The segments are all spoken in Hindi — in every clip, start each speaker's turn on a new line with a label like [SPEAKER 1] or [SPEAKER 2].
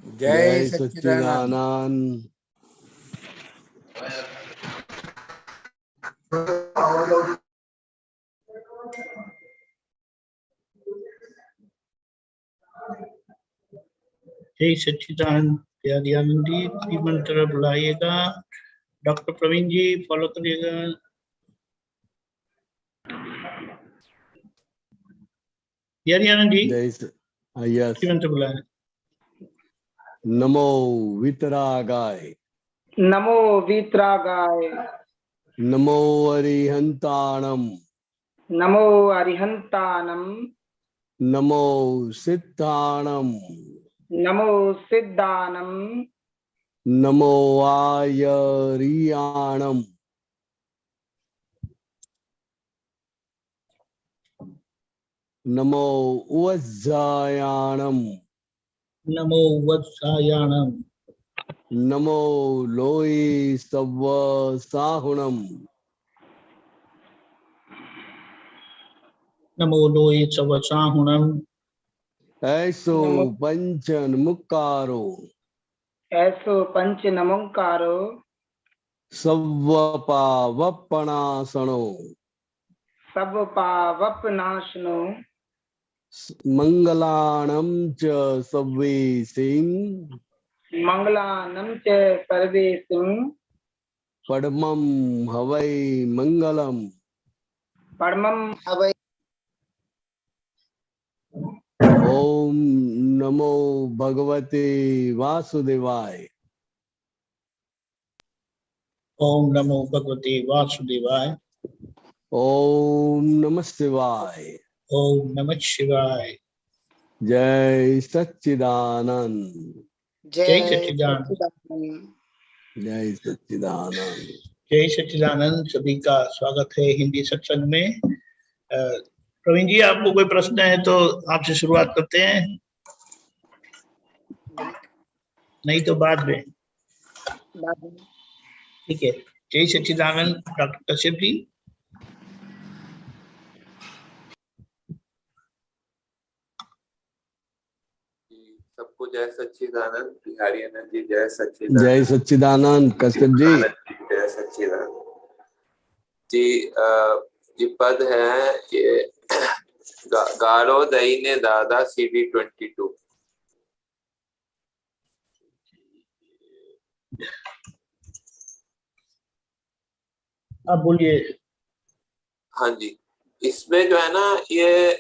[SPEAKER 1] जय
[SPEAKER 2] जय
[SPEAKER 1] सच्चिदानंद।
[SPEAKER 2] सच्चिदानंद।
[SPEAKER 3] जय सच्चिदानंद। प्यारी आनंद जी मंत्र बुलाइएगा। डॉक्टर प्रवीण जी फॉलो करिएगा। प्यारी आनंद जी
[SPEAKER 2] यस।
[SPEAKER 3] मंत्र बुलाए।
[SPEAKER 2] नमो वितरागाय,
[SPEAKER 4] नमो वीतरागाय,
[SPEAKER 2] नमो अरिहंताणम,
[SPEAKER 4] नमो अरिहंतानम,
[SPEAKER 2] नमो सिद्धाणम,
[SPEAKER 4] नमो सिद्धानम,
[SPEAKER 2] नमो आयरियाणम, नमो वज्जायाणम,
[SPEAKER 3] नमो वत्सायाणम,
[SPEAKER 2] नमो लोई सव्व साहुणम,
[SPEAKER 3] नमो लोये सवसाहुणम,
[SPEAKER 2] ऐसो
[SPEAKER 4] नमो
[SPEAKER 2] पंचन मुक्कारो,
[SPEAKER 4] ऐसो पंच नमोकारो,
[SPEAKER 2] सव्वपा वपणासणो,
[SPEAKER 4] सब पावपनाशनो,
[SPEAKER 2] मंगलाणं च सव्वेसिं,
[SPEAKER 4] मंगलानम च सर्वेसिं,
[SPEAKER 2] पद्मं हवै मंगलम।
[SPEAKER 4] परमं हवै।
[SPEAKER 2] ओम नमो भगवते वासुदेवाय।
[SPEAKER 3] ओम नमो भगवते वासुदेवाय।
[SPEAKER 2] ओम नमः शिवाय।
[SPEAKER 3] ओम नमः शिवाय।
[SPEAKER 2] जय सच्चिदानंद।
[SPEAKER 3] जय सच्चिदानंद।
[SPEAKER 4] सच्चिदानंद।
[SPEAKER 2] जय सच्चिदानंद।
[SPEAKER 3] जय सच्चिदानंद। सभी का स्वागत है हिंदी सत्संग में। प्रवीण जी आपको कोई प्रश्न है तो आपसे शुरुआत करते हैं, नहीं तो बाद में। ठीक है। जय सच्चिदानंद। डॉक्टर कश्यप जी।
[SPEAKER 1] सबको जय सच्चिदानंद। बिहारी आनंद जी जय सच्चिदानंद।
[SPEAKER 2] जय सच्चिदानंद। कश्यप जी
[SPEAKER 1] जय सच्चिदानंद जी। ये पद है कि गारो दई ने दादा CD 22।
[SPEAKER 3] आप बोलिए।
[SPEAKER 1] हाँ जी, इसमें जो है ना ये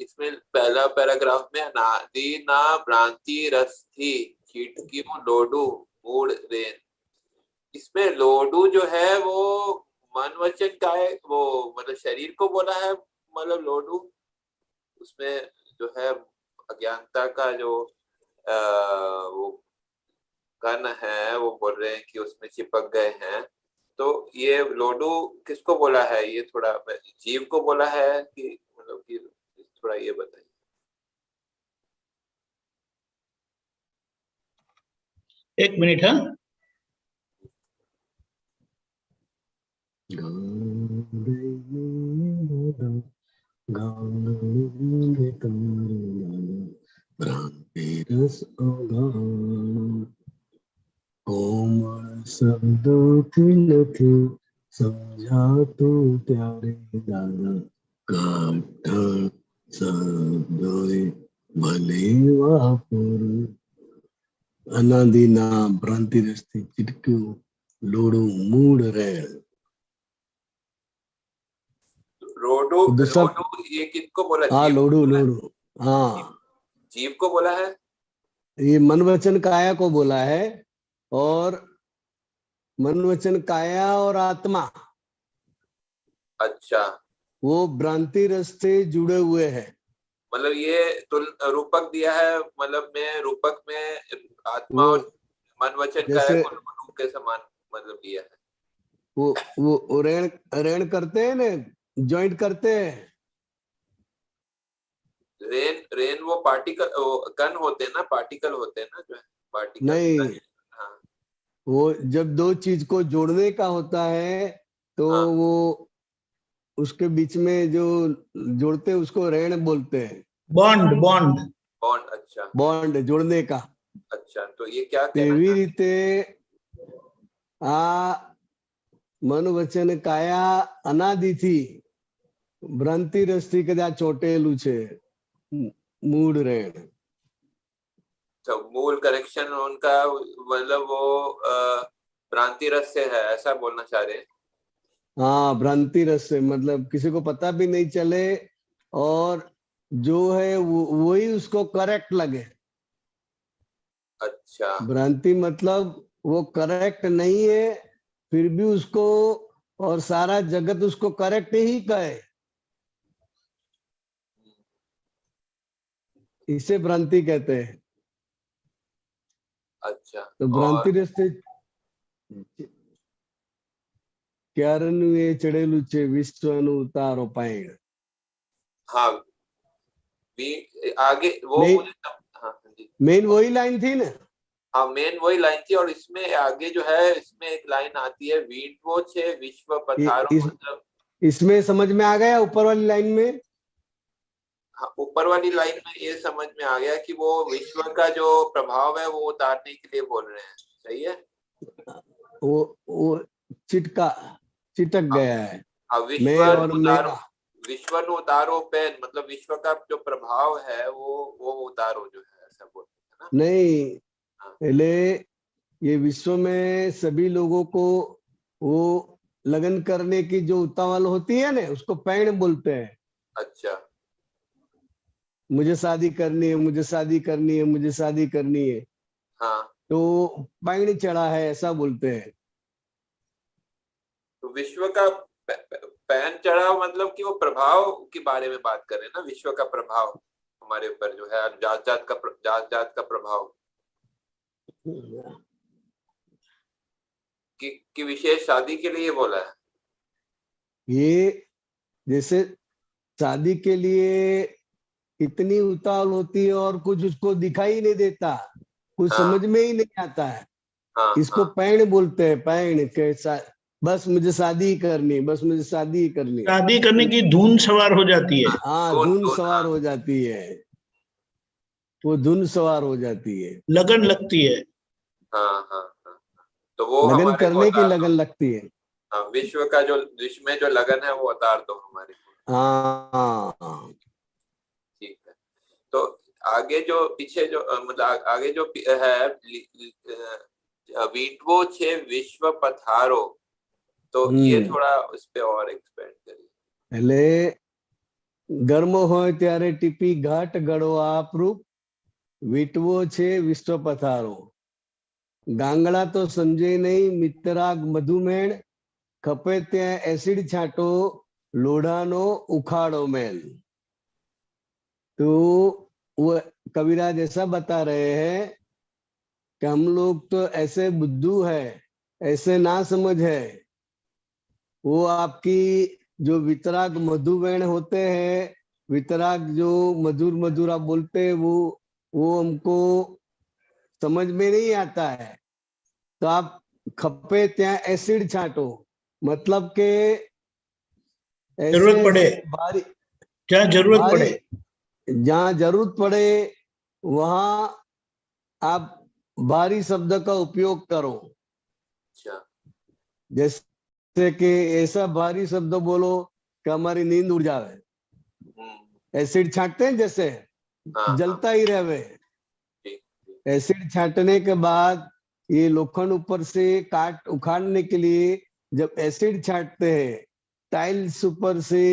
[SPEAKER 1] इसमें पहला पैराग्राफ में अनादि ना भ्रांति रस थी खिड़कियों लोडू मूड रेन। इसमें लोडू जो है वो मन वचन का है, वो मतलब शरीर को बोला है, मतलब लोडू उसमें जो है अज्ञानता का जो वो कण है वो बोल रहे हैं कि उसमें चिपक गए हैं। तो ये लोडू किसको बोला है? ये थोड़ा जीव को बोला है कि मतलब कि थोड़ा ये बताइए।
[SPEAKER 3] एक मिनट। हाँ,
[SPEAKER 2] कोमल शब्दों નથી સમજાતું ત્યારે દાદા કાઠણ શબ્દોએ ભલે વાપરું અનાદિના ભ્રાંતિ રસ્તે ચીટક્યું લોડું મૂળ રેલ।
[SPEAKER 1] लोडू लोडू ये किसको बोला?
[SPEAKER 2] हाँ
[SPEAKER 1] जीव
[SPEAKER 2] लोडू लोडू। हाँ
[SPEAKER 1] जीव को बोला है।
[SPEAKER 2] ये मन वचन काया को बोला है, और मन वचन काया और आत्मा
[SPEAKER 1] अच्छा,
[SPEAKER 2] वो भ्रांति रस से जुड़े हुए हैं।
[SPEAKER 1] मतलब ये रूपक दिया है, मतलब में रूपक में आत्मा और मन वचन काया को लोडू के समान मतलब दिया है।
[SPEAKER 2] वो ऋण करते हैं ना, ज्वाइंट करते हैं।
[SPEAKER 1] रेन वो पार्टिकल, वो कण होते हैं ना, पार्टिकल होते हैं ना, जो है पार्टिकल
[SPEAKER 2] नहीं,
[SPEAKER 1] हाँ।
[SPEAKER 2] वो जब दो चीज को जोड़ने का होता है तो
[SPEAKER 1] हाँ।
[SPEAKER 2] वो उसके बीच में जो जोड़ते हैं उसको ऋण बोलते हैं।
[SPEAKER 3] Bond bond
[SPEAKER 1] bond. अच्छा,
[SPEAKER 2] बॉन्ड जोड़ने का।
[SPEAKER 1] अच्छा, तो ये क्या कहना
[SPEAKER 2] તેવી
[SPEAKER 1] चाहते
[SPEAKER 2] રીતે આ મન વચન કાયા અનાદિથી ભ્રાંતિ રસથી કદાચ ચોટેલું છે મૂળ રેણ.
[SPEAKER 1] तो मूल करेक्शन उनका मतलब वो भ्रांति रस से है, ऐसा बोलना चाह रहे हैं?
[SPEAKER 2] हाँ, भ्रांति रस से मतलब किसी को पता भी नहीं चले और जो है वही उसको करेक्ट लगे.
[SPEAKER 1] अच्छा,
[SPEAKER 2] भ्रांति मतलब वो करेक्ट नहीं है फिर भी उसको और सारा जगत उसको करेक्ट ही कहे, इसे भ्रांति कहते हैं.
[SPEAKER 1] अच्छा.
[SPEAKER 2] तो भ्रांति
[SPEAKER 1] और
[SPEAKER 2] रस से ક્યારનું એ ચડેલું છે વિશ્વનું ઉતારો પાયણ.
[SPEAKER 1] हाँ, आगे वो
[SPEAKER 2] नहीं।
[SPEAKER 1] मुझे हाँ जी,
[SPEAKER 2] मेन वही लाइन थी ना.
[SPEAKER 1] हाँ मेन वही लाइन थी, और इसमें आगे जो है इसमें एक लाइन आती है, वीटवो छे विश्व पधारो, मतलब
[SPEAKER 2] इसमें समझ में आ गया ऊपर वाली लाइन में.
[SPEAKER 1] हाँ, ऊपर वाली लाइन में ये समझ में आ गया कि वो विश्व का जो प्रभाव है वो उतारने के लिए बोल रहे हैं. सही है.
[SPEAKER 2] वो चिटक गया है.
[SPEAKER 1] हाँ,
[SPEAKER 2] मैं और मेरा.
[SPEAKER 1] विश्व उतारो पेन, मतलब विश्व का जो प्रभाव है वो उतारो जो है, ऐसा बोलते हैं ना.
[SPEAKER 2] नहीं,
[SPEAKER 1] हाँ.
[SPEAKER 2] पहले ये विश्व में सभी लोगों को वो लगन करने की जो उतावल होती है ना उसको पैण बोलते हैं.
[SPEAKER 1] अच्छा.
[SPEAKER 2] मुझे शादी करनी है, मुझे शादी करनी है, मुझे शादी करनी है.
[SPEAKER 1] हाँ,
[SPEAKER 2] तो पैण चढ़ा है ऐसा बोलते हैं.
[SPEAKER 1] तो विश्व का पैन चढ़ा मतलब कि वो प्रभाव के बारे में बात कर रहे हैं ना, विश्व का प्रभाव हमारे ऊपर जो है, जात जात का प्रभाव कि विशेष शादी के लिए बोला है.
[SPEAKER 2] ये जैसे शादी के लिए इतनी उतावल होती है और कुछ उसको दिखाई नहीं देता, कुछ
[SPEAKER 1] हाँ.
[SPEAKER 2] समझ में ही नहीं आता है.
[SPEAKER 1] हाँ,
[SPEAKER 2] इसको
[SPEAKER 1] हाँ.
[SPEAKER 2] पैण बोलते हैं. पैण के बस मुझे शादी ही करनी, बस मुझे शादी ही करनी.
[SPEAKER 3] शादी करने की धुन सवार हो जाती है.
[SPEAKER 2] हाँ, धुन सवार हो जाती है, वो धुन सवार हो जाती है,
[SPEAKER 3] लगन लगती है.
[SPEAKER 1] हाँ, हाँ, हाँ. तो वो
[SPEAKER 2] लगन
[SPEAKER 1] हमारे
[SPEAKER 2] करने की
[SPEAKER 1] उतार
[SPEAKER 2] लगन
[SPEAKER 1] दो.
[SPEAKER 2] लगती है.
[SPEAKER 1] हाँ, विश्व का जो विश्व में जो लगन है वो उतार दो हमारे को.
[SPEAKER 2] हाँ,
[SPEAKER 1] ठीक है. तो आगे जो पीछे जो मतलब आगे जो है वीटवो छे विश्व पधारो, तो ये थोड़ा उस पे और एक्सपेंड करिए.
[SPEAKER 2] એટલે ગરમ હોય ત્યારે ટીપી ઘાટ ગળો આપરૂપ વીટવો છે વિશ્વ પથારો. ગાંગડા તો સમજે નહીં મિત્રાગ મધુમેણ ખપે ત્યાં એસિડ છાંટો લોઢાનો ઉખાડો મેલ. तो वो कविराज ऐसा बता रहे हैं कि हम लोग तो ऐसे बुद्धू है, ऐसे ना समझ है. वो आपकी जो वितराग मधुवेण होते हैं, वितराग जो मधुर मधुर आप बोलते हैं वो हमको समझ में नहीं आता है. तो आप खपे त्या एसिड छांटो, मतलब के
[SPEAKER 3] जरूरत पड़े,
[SPEAKER 2] भारी,
[SPEAKER 3] जहाँ जरूरत पड़े,
[SPEAKER 2] जहाँ जरूरत पड़े वहां आप भारी शब्द का उपयोग करो.
[SPEAKER 1] अच्छा.
[SPEAKER 2] जैसे कि ऐसा भारी शब्द बोलो कि हमारी नींद उड़ जावे. एसिड छांटते हैं जैसे
[SPEAKER 1] हाँ,
[SPEAKER 2] जलता ही रहे.
[SPEAKER 1] ठीक.
[SPEAKER 2] एसिड छांटने के बाद ये लोखंड ऊपर से काट उखाड़ने के लिए जब एसिड छांटते हैं, टाइल्स ऊपर से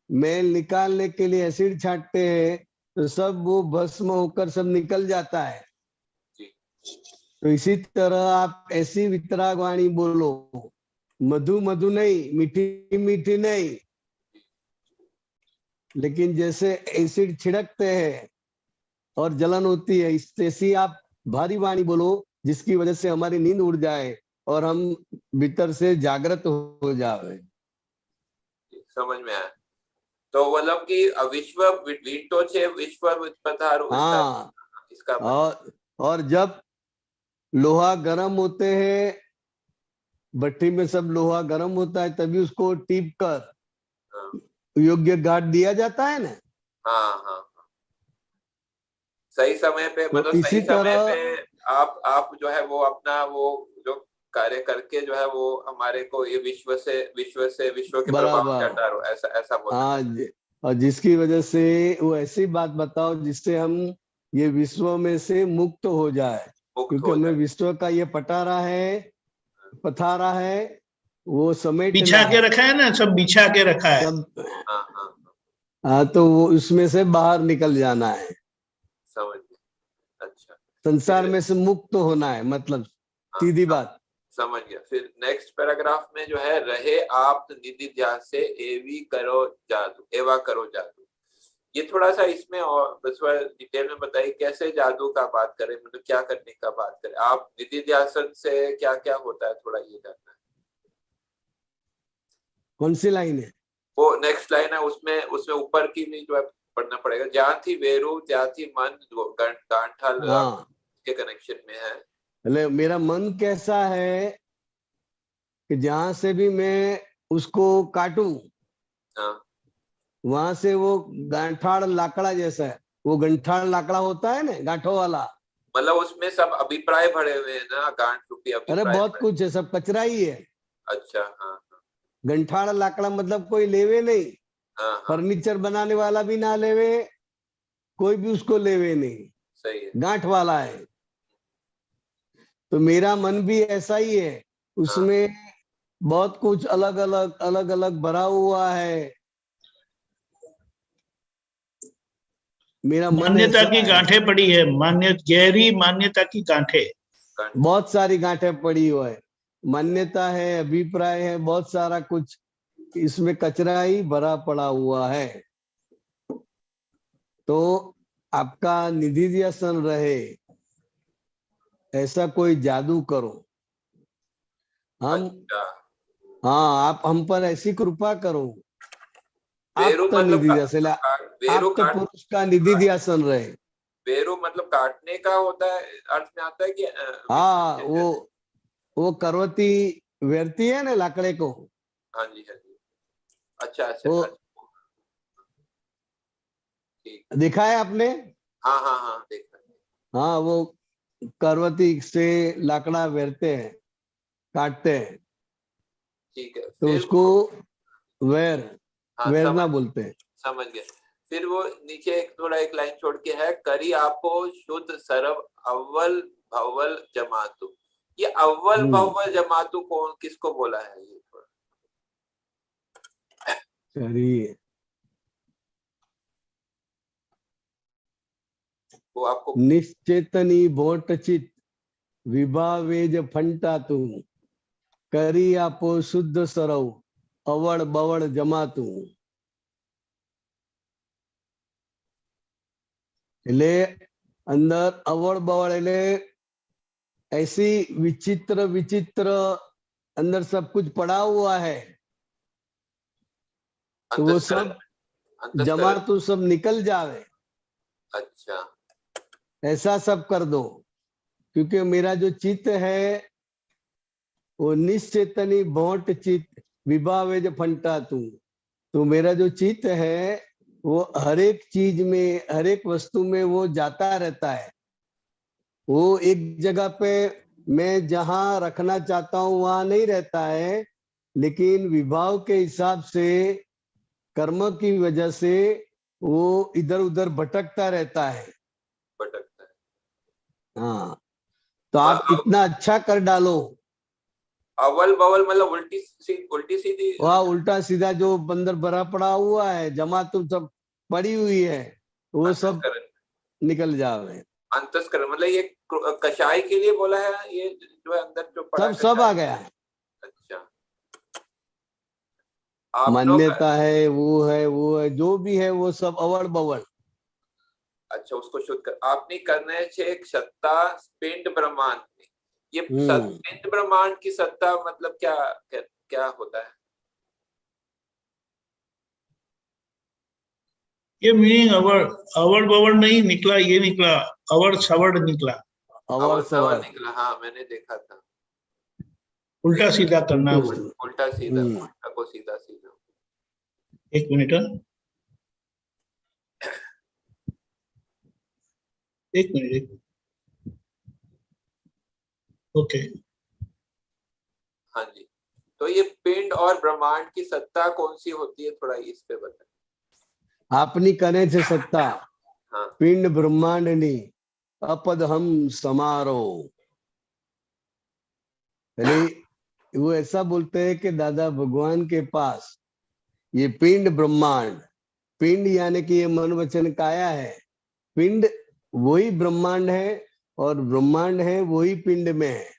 [SPEAKER 2] मैल निकालने के लिए एसिड छांटते हैं, तो सब वो भस्म होकर सब निकल जाता है. तो इसी तरह आप ऐसी वितराग वाणी बोलो, मधु मधु नहीं, मीठी मीठी नहीं, लेकिन जैसे एसिड छिड़कते हैं और जलन होती है, इस जैसी आप भारी वाणी बोलो जिसकी वजह से हमारी नींद उड़ जाए और हम भीतर से जागृत हो जाए.
[SPEAKER 1] समझ में आया. तो मतलब कि विश्व वीटो छे विश्व पधारो.
[SPEAKER 2] हाँ,
[SPEAKER 1] इसका
[SPEAKER 2] और जब लोहा गर्म होते हैं, भट्टी में सब लोहा गर्म होता है, तभी उसको टीप कर योग्य गाठ दिया जाता है ना.
[SPEAKER 1] हाँ, हाँ. सही समय पे,
[SPEAKER 2] तो
[SPEAKER 1] मतलब
[SPEAKER 2] इसी
[SPEAKER 1] सही समय
[SPEAKER 2] तरह
[SPEAKER 1] पे आप जो है वो अपना वो जो कार्य करके जो है वो हमारे को ये विश्व के प्रभाव से
[SPEAKER 2] बराबर।
[SPEAKER 1] हटा रहो, ऐसा ऐसा बोलना
[SPEAKER 2] हाँ
[SPEAKER 1] चाहते
[SPEAKER 2] और जिसकी वजह से वो ऐसी बात बताओ जिससे हम ये विश्व में से मुक्त हो जाए,
[SPEAKER 1] मुक्त
[SPEAKER 2] क्योंकि
[SPEAKER 1] हो
[SPEAKER 2] हमें
[SPEAKER 1] जाए।
[SPEAKER 2] विश्व का ये पटारा है, पथारा है, वो समेटना
[SPEAKER 3] बिछा के
[SPEAKER 2] है
[SPEAKER 3] रखा है ना, सब बिछा के रखा है।
[SPEAKER 2] सब।
[SPEAKER 1] हाँ हाँ
[SPEAKER 2] हाँ तो वो उसमें से बाहर निकल जाना है,
[SPEAKER 1] समझ गया। अच्छा
[SPEAKER 2] संसार
[SPEAKER 1] फिर
[SPEAKER 2] में से मुक्त होना है, मतलब
[SPEAKER 1] हाँ
[SPEAKER 2] सीधी बात।
[SPEAKER 1] समझ गया। फिर नेक्स्ट पैराग्राफ में जो है, रहे आप निधि ध्यान से एवी करो जादू, एवा करो जादू। ये थोड़ा सा इसमें और थोड़ा डिटेल में बताइए, कैसे जादू का बात करें, मतलब क्या करने का बात करें आप निधि ध्यान से, क्या क्या होता है, थोड़ा ये जानना है।
[SPEAKER 2] कौन सी लाइन है?
[SPEAKER 1] वो नेक्स्ट लाइन है, उसमें उसमें ऊपर की भी जो है पढ़ना पड़ेगा। जहाँ थी वेरू त्या थी मन, गांठा
[SPEAKER 2] हाँ
[SPEAKER 1] के कनेक्शन में है।
[SPEAKER 2] मतलब मेरा मन कैसा है कि जहां से भी मैं उसको काटूं
[SPEAKER 1] हाँ
[SPEAKER 2] वहां से वो गांठाड़ लाकड़ा जैसा है, वो गंठाड़ लाकड़ा होता है ना, गांठों वाला।
[SPEAKER 1] मतलब उसमें सब अभिप्राय भरे हुए हैं ना, गांठ रूपी
[SPEAKER 2] अरे
[SPEAKER 1] अभिप्राय
[SPEAKER 2] बहुत
[SPEAKER 1] भरे।
[SPEAKER 2] कुछ है, सब कचरा ही है।
[SPEAKER 1] अच्छा हाँ
[SPEAKER 2] गंठाड़ लाकड़ा मतलब कोई लेवे नहीं,
[SPEAKER 1] हाँ हाँ
[SPEAKER 2] फर्नीचर बनाने वाला भी ना लेवे, कोई भी उसको लेवे नहीं,
[SPEAKER 1] सही है।
[SPEAKER 2] गांठ वाला है। तो मेरा मन भी ऐसा ही है,
[SPEAKER 1] हाँ
[SPEAKER 2] उसमें बहुत कुछ अलग अलग भरा हुआ है। मेरा मन
[SPEAKER 3] मान्यता
[SPEAKER 2] ऐसा
[SPEAKER 3] की
[SPEAKER 2] है,
[SPEAKER 3] गांठें पड़ी है, गहरी मान्यता की गांठें।
[SPEAKER 1] गांठ
[SPEAKER 2] बहुत सारी गांठें पड़ी हुई है, मान्यता है, अभिप्राय है, बहुत सारा कुछ इसमें कचरा ही भरा पड़ा हुआ है। तो आपका निधि ध्यान रहे, ऐसा कोई जादू करो। हम
[SPEAKER 1] अच्छा
[SPEAKER 2] हाँ आप हम पर ऐसी कृपा करो,
[SPEAKER 1] वेरू
[SPEAKER 2] आप
[SPEAKER 1] मतलब
[SPEAKER 2] निधि ध्यान,
[SPEAKER 1] वेरू
[SPEAKER 2] आप
[SPEAKER 1] काट,
[SPEAKER 2] पुरुष का निधि ध्यान रहे।
[SPEAKER 1] वेरू मतलब काटने का होता है, अर्थ में आता है कि
[SPEAKER 2] हाँ वो करवती व्यर्ती है ना लाकड़े को,
[SPEAKER 1] हाँ जी हाँ जी। अच्छा अच्छा
[SPEAKER 2] वो
[SPEAKER 1] अच्छा ठीक।
[SPEAKER 2] देखा है आपने?
[SPEAKER 1] हाँ हाँ हाँ देखा।
[SPEAKER 2] हाँ वो करवती से लाकड़ा वेरते हैं, काटते हैं,
[SPEAKER 1] ठीक है
[SPEAKER 2] तो
[SPEAKER 1] फिर
[SPEAKER 2] उसको
[SPEAKER 1] वो
[SPEAKER 2] वेर
[SPEAKER 1] हाँ
[SPEAKER 2] वेरना बोलते हैं।
[SPEAKER 1] समझ गया। फिर वो नीचे एक थोड़ा एक लाइन छोड़ के है, करी आपो शुद्ध सरव अव्वल भव्वल जमातु। ये अव्वल
[SPEAKER 2] हम्म
[SPEAKER 1] भव्वल जमातु कौन किसको बोला है, ये थोड़ा
[SPEAKER 2] चलिए,
[SPEAKER 1] वो आपको।
[SPEAKER 2] निश्चेतनी भोट चित विभावेज फंटा तुम, करी आपो शुद्ध सरव अवड़ बवड़ जमातु। એટલે અંદર અવળ બવળ એટલે ऐसी विचित्र विचित्र अंदर सब कुछ पड़ा हुआ है, तो वो
[SPEAKER 1] अंतस्करण
[SPEAKER 2] सब जमा
[SPEAKER 1] अंतस्करण।
[SPEAKER 2] तो सब निकल जावे,
[SPEAKER 1] अच्छा
[SPEAKER 2] ऐसा सब कर दो। क्योंकि मेरा जो चित्त है वो निश्चेतनी भोट चित्त विभावेज फंटा तू। तो मेरा जो चित्त है वो हर एक चीज में, हर एक वस्तु में वो जाता रहता है। वो एक जगह पे मैं जहां रखना चाहता हूं वहां नहीं रहता है, लेकिन विभाव के हिसाब से, कर्म की वजह से वो इधर उधर भटकता रहता है।
[SPEAKER 1] भटकता
[SPEAKER 2] हाँ तो
[SPEAKER 1] है।
[SPEAKER 2] आप इतना अच्छा कर डालो,
[SPEAKER 1] अव्वल बवल मतलब उल्टी सीधी
[SPEAKER 2] वह उल्टा सीधा जो अंदर भरा पड़ा हुआ है, जमा तो सब पड़ी हुई है, वो सब
[SPEAKER 1] अंतस्करण।
[SPEAKER 2] निकल जावे।
[SPEAKER 1] अंतस्करण मतलब ये कषाय के लिए बोला है, ये जो है अंदर जो पड़ा
[SPEAKER 2] सब सब
[SPEAKER 1] कषाय।
[SPEAKER 2] आ गया है,
[SPEAKER 1] अच्छा आप लोग।
[SPEAKER 2] मान्यता है, वो है जो भी है वो सब अवड़ बवड़।
[SPEAKER 1] अच्छा उसको शुद्ध कर आपने करना है एक सत्ता पिंड ब्रह्मांड में। ये
[SPEAKER 2] हम्म
[SPEAKER 1] पिंड ब्रह्मांड की सत्ता मतलब क्या क्या, क्या होता है।
[SPEAKER 3] ये मीनिंग अवर, अवर बवर नहीं निकला, ये निकला अवर सवर्ड निकला।
[SPEAKER 2] अवड़
[SPEAKER 1] अवर सवर
[SPEAKER 2] सवड़।
[SPEAKER 1] निकला, हाँ मैंने देखा था।
[SPEAKER 3] उल्टा सीधा करना
[SPEAKER 2] तो
[SPEAKER 3] बोल।
[SPEAKER 1] उल्टा सीधा, उल्टा को सीधा सीधा।
[SPEAKER 3] एक मिनट हाँ। एक मिनट। ओके।
[SPEAKER 1] हाँ जी, तो ये पिंड और ब्रह्मांड की सत्ता कौन सी होती है, थोड़ा इस पे बताएं।
[SPEAKER 2] आपनी कने से सत्ता
[SPEAKER 1] हाँ
[SPEAKER 2] पिंड ब्रह्मांडनी अपद हम समारो। पहले वो ऐसा बोलते हैं कि दादा भगवान के पास ये पिंड ब्रह्मांड, पिंड यानी कि ये मन वचन काया है, पिंड वही ब्रह्मांड है और ब्रह्मांड है वही पिंड में है।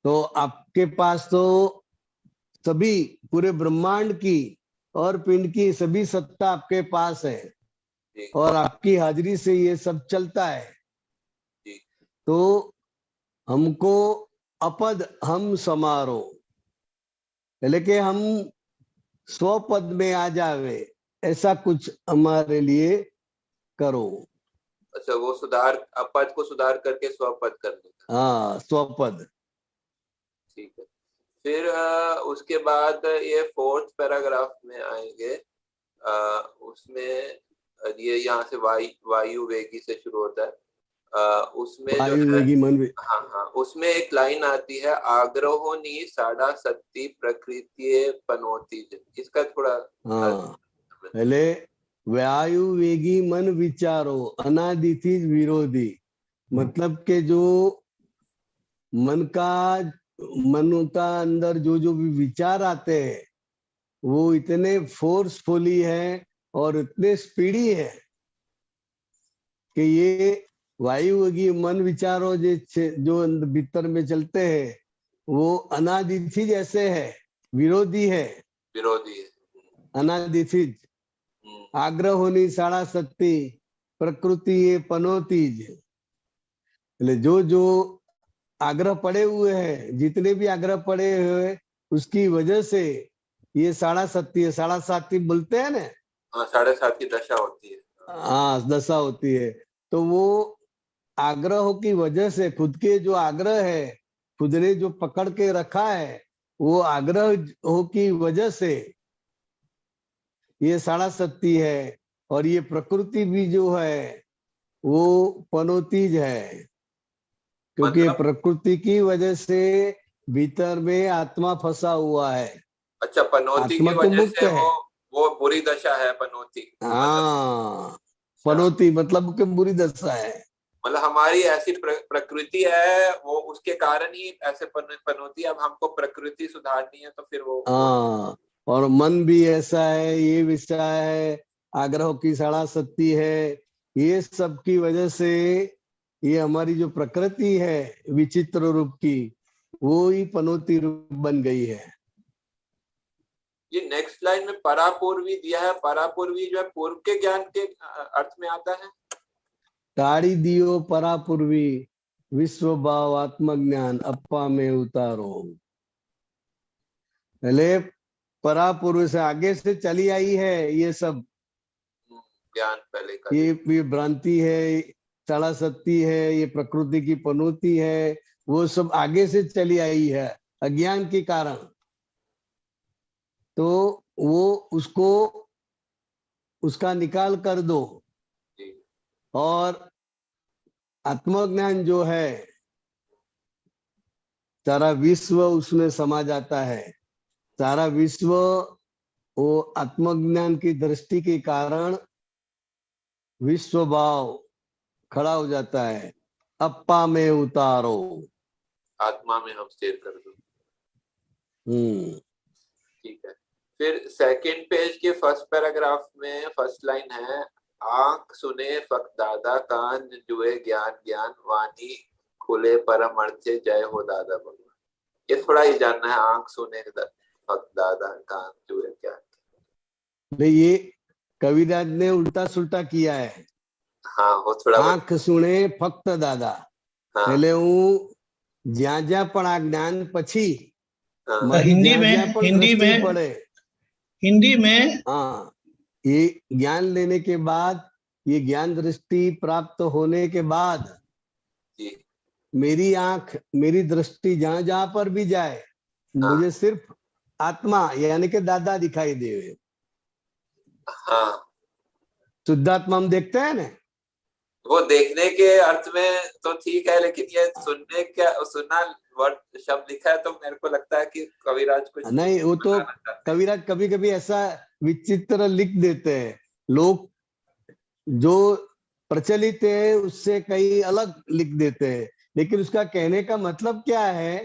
[SPEAKER 2] तो आपके पास तो सभी पूरे ब्रह्मांड की और पिंड की सभी सत्ता आपके पास है
[SPEAKER 1] जी
[SPEAKER 2] और आपकी हाजिरी से ये सब चलता है।
[SPEAKER 1] जी
[SPEAKER 2] तो हमको अपद हम समारो, पहले के हम स्वपद में आ जावे, ऐसा कुछ हमारे लिए करो।
[SPEAKER 1] अच्छा, वो सुधार, अपद को सुधार करके स्वपद करने का।
[SPEAKER 2] हाँ, स्वपद।
[SPEAKER 1] ठीक है। फिर उसके बाद ये फोर्थ पैराग्राफ में आएंगे। उसमें ये यहाँ से वायु वेगी से शुरू होता है। उसमें जो
[SPEAKER 2] वायु
[SPEAKER 1] है,
[SPEAKER 2] वेगी मन
[SPEAKER 1] हाँ हाँ, उसमें एक लाइन आती है, आग्रहो नी साड़ा सत्ती प्रकृति पनोती। इसका थोड़ा
[SPEAKER 2] हाँ, पहले वायु वेगी मन विचारो अनादि थी विरोधी, मतलब के जो मन का अंदर जो जो भी विचार आते हैं वो इतने फोर्सफुली है और इतने स्पीडी है कि ये वायु की मन विचारों जो भीतर में चलते हैं वो अनादिथि जैसे है, विरोधी है,
[SPEAKER 1] विरोधी है।
[SPEAKER 2] अनादिथि। आग्रह होनी साड़ा सत्ती प्रकृति ये पनोतीज, जो जो आग्रह पड़े हुए हैं, जितने भी आग्रह पड़े हुए उसकी वजह से ये साड़ा सत्ती है। साड़ा साती बोलते हैं ना,
[SPEAKER 1] हाँ, 7.5 की दशा होती है।
[SPEAKER 2] हाँ, दशा होती है। तो वो आग्रहों की वजह से, खुद के जो आग्रह है, खुद ने जो पकड़ के रखा है, वो आग्रह की वजह से ये साड़ा सत्ती है। और ये प्रकृति भी जो है वो पनोतीज है, क्योंकि
[SPEAKER 1] मतलब,
[SPEAKER 2] प्रकृति की वजह से भीतर में आत्मा फंसा हुआ है।
[SPEAKER 1] अच्छा, पनौती
[SPEAKER 2] आत्मा
[SPEAKER 1] की
[SPEAKER 2] तो
[SPEAKER 1] वजह
[SPEAKER 2] मुक्त
[SPEAKER 1] से
[SPEAKER 2] है।
[SPEAKER 1] वो बुरी दशा है पनौती, मतलब।
[SPEAKER 2] हाँ,
[SPEAKER 1] अच्छा,
[SPEAKER 2] पनौती मतलब कि बुरी दशा है।
[SPEAKER 1] मतलब हमारी ऐसी प्रकृति है, वो उसके कारण ही ऐसे पनौती। अब हमको प्रकृति सुधारनी है तो फिर वो
[SPEAKER 2] हाँ, और मन भी ऐसा है, ये विषय है, आग्रह की साड़ा सत्ती है, ये सब की वजह से ये हमारी जो प्रकृति है विचित्र रूप की, वो ही पनौती रूप बन गई है।
[SPEAKER 1] ये नेक्स्ट लाइन में परापूर्वी दिया है। परापूर्वी जो है पूर्व के ज्ञान के अर्थ में आता है।
[SPEAKER 2] ताड़ी दियो परापूर्वी विश्व भाव आत्मज्ञान अप्पा में उतारो। पहले परापूर्व से आगे से चली आई है ये सब,
[SPEAKER 1] ज्ञान पहले का।
[SPEAKER 2] ये भ्रांति है, साड़ा सत्ती है, ये प्रकृति की पनौती है, वो सब आगे से चली आई है अज्ञान के कारण। तो वो उसको उसका निकाल कर दो
[SPEAKER 1] जी
[SPEAKER 2] और आत्मज्ञान जो है सारा विश्व उसमें समा जाता है। सारा विश्व वो आत्मज्ञान की दृष्टि के कारण विश्व भाव खड़ा हो जाता है। अप्पा में उतारो,
[SPEAKER 1] आत्मा में हम स्थिर कर दो।
[SPEAKER 2] हम्म।
[SPEAKER 1] ठीक है। फिर सेकंड पेज के फर्स्ट पैराग्राफ में फर्स्ट लाइन है, आंख सुने फक दादा कान जुए ज्ञान ज्ञान वाणी खुले परम अर्थे जय हो दादा भगवान। ये थोड़ा ही जानना है, आंख सुने फक दादा कान जुए ज्ञान।
[SPEAKER 2] ये कविराज ने उल्टा सुल्टा किया है।
[SPEAKER 1] हाँ, वो थोड़ा
[SPEAKER 2] आंख सुने फक्त दादा,
[SPEAKER 1] हाँ
[SPEAKER 2] એટલે હું જ્યાં જ્યાં પણ આ જ્ઞાન પછી
[SPEAKER 1] हाँ
[SPEAKER 2] મારી
[SPEAKER 3] हिंदी
[SPEAKER 2] જ્યાં
[SPEAKER 3] में
[SPEAKER 2] જ્યાં પણ
[SPEAKER 3] हिंदी
[SPEAKER 2] दृष्टि
[SPEAKER 3] में
[SPEAKER 2] पड़े,
[SPEAKER 3] हिंदी में
[SPEAKER 2] हाँ, ये ज्ञान लेने के बाद, ये ज्ञान दृष्टि प्राप्त होने के बाद
[SPEAKER 1] जी
[SPEAKER 2] मेरी आंख, मेरी दृष्टि जहां जहां पर भी जाए,
[SPEAKER 1] हाँ
[SPEAKER 2] मुझे सिर्फ आत्मा यानी कि दादा दिखाई देवे।
[SPEAKER 1] हाँ
[SPEAKER 2] शुद्धात्मा हम देखते हैं ना,
[SPEAKER 1] वो देखने के अर्थ में तो ठीक है, लेकिन ये सुनना वर्ड शब्द लिखा है, तो मेरे को लगता है कि कविराज कुछ
[SPEAKER 2] नहीं, वो तो
[SPEAKER 1] बताना चाहते हैं।
[SPEAKER 2] कविराज कभी कभी ऐसा विचित्र लिख देते हैं, लोग जो प्रचलित है उससे कई अलग लिख देते हैं, लेकिन उसका कहने का मतलब क्या है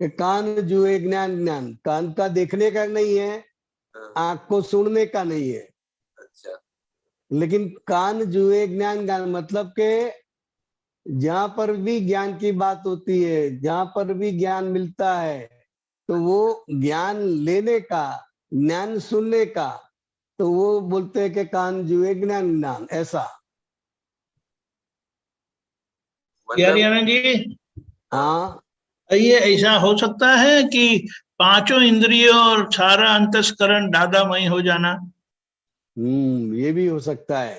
[SPEAKER 2] कि कान जुए ज्ञान, ज्ञान कान का देखने का नहीं है,
[SPEAKER 1] हाँ,
[SPEAKER 2] आंख को सुनने का नहीं है,
[SPEAKER 1] अच्छा
[SPEAKER 2] लेकिन कान जुए ज्ञान, ज्ञान मतलब के जहां पर भी ज्ञान की बात होती है, जहां पर भी ज्ञान मिलता है, तो वो ज्ञान लेने का, ज्ञान सुनने का, तो वो बोलते हैं कि कान जुए ज्ञान, ज्ञान ऐसा।
[SPEAKER 3] क्या
[SPEAKER 1] मतलब
[SPEAKER 3] आनंद जी,
[SPEAKER 2] हाँ,
[SPEAKER 3] ये ऐसा हो सकता है कि पांचों इंद्रियों और सारा अंतस्करण दादामय हो जाना,
[SPEAKER 2] ये भी हो सकता है।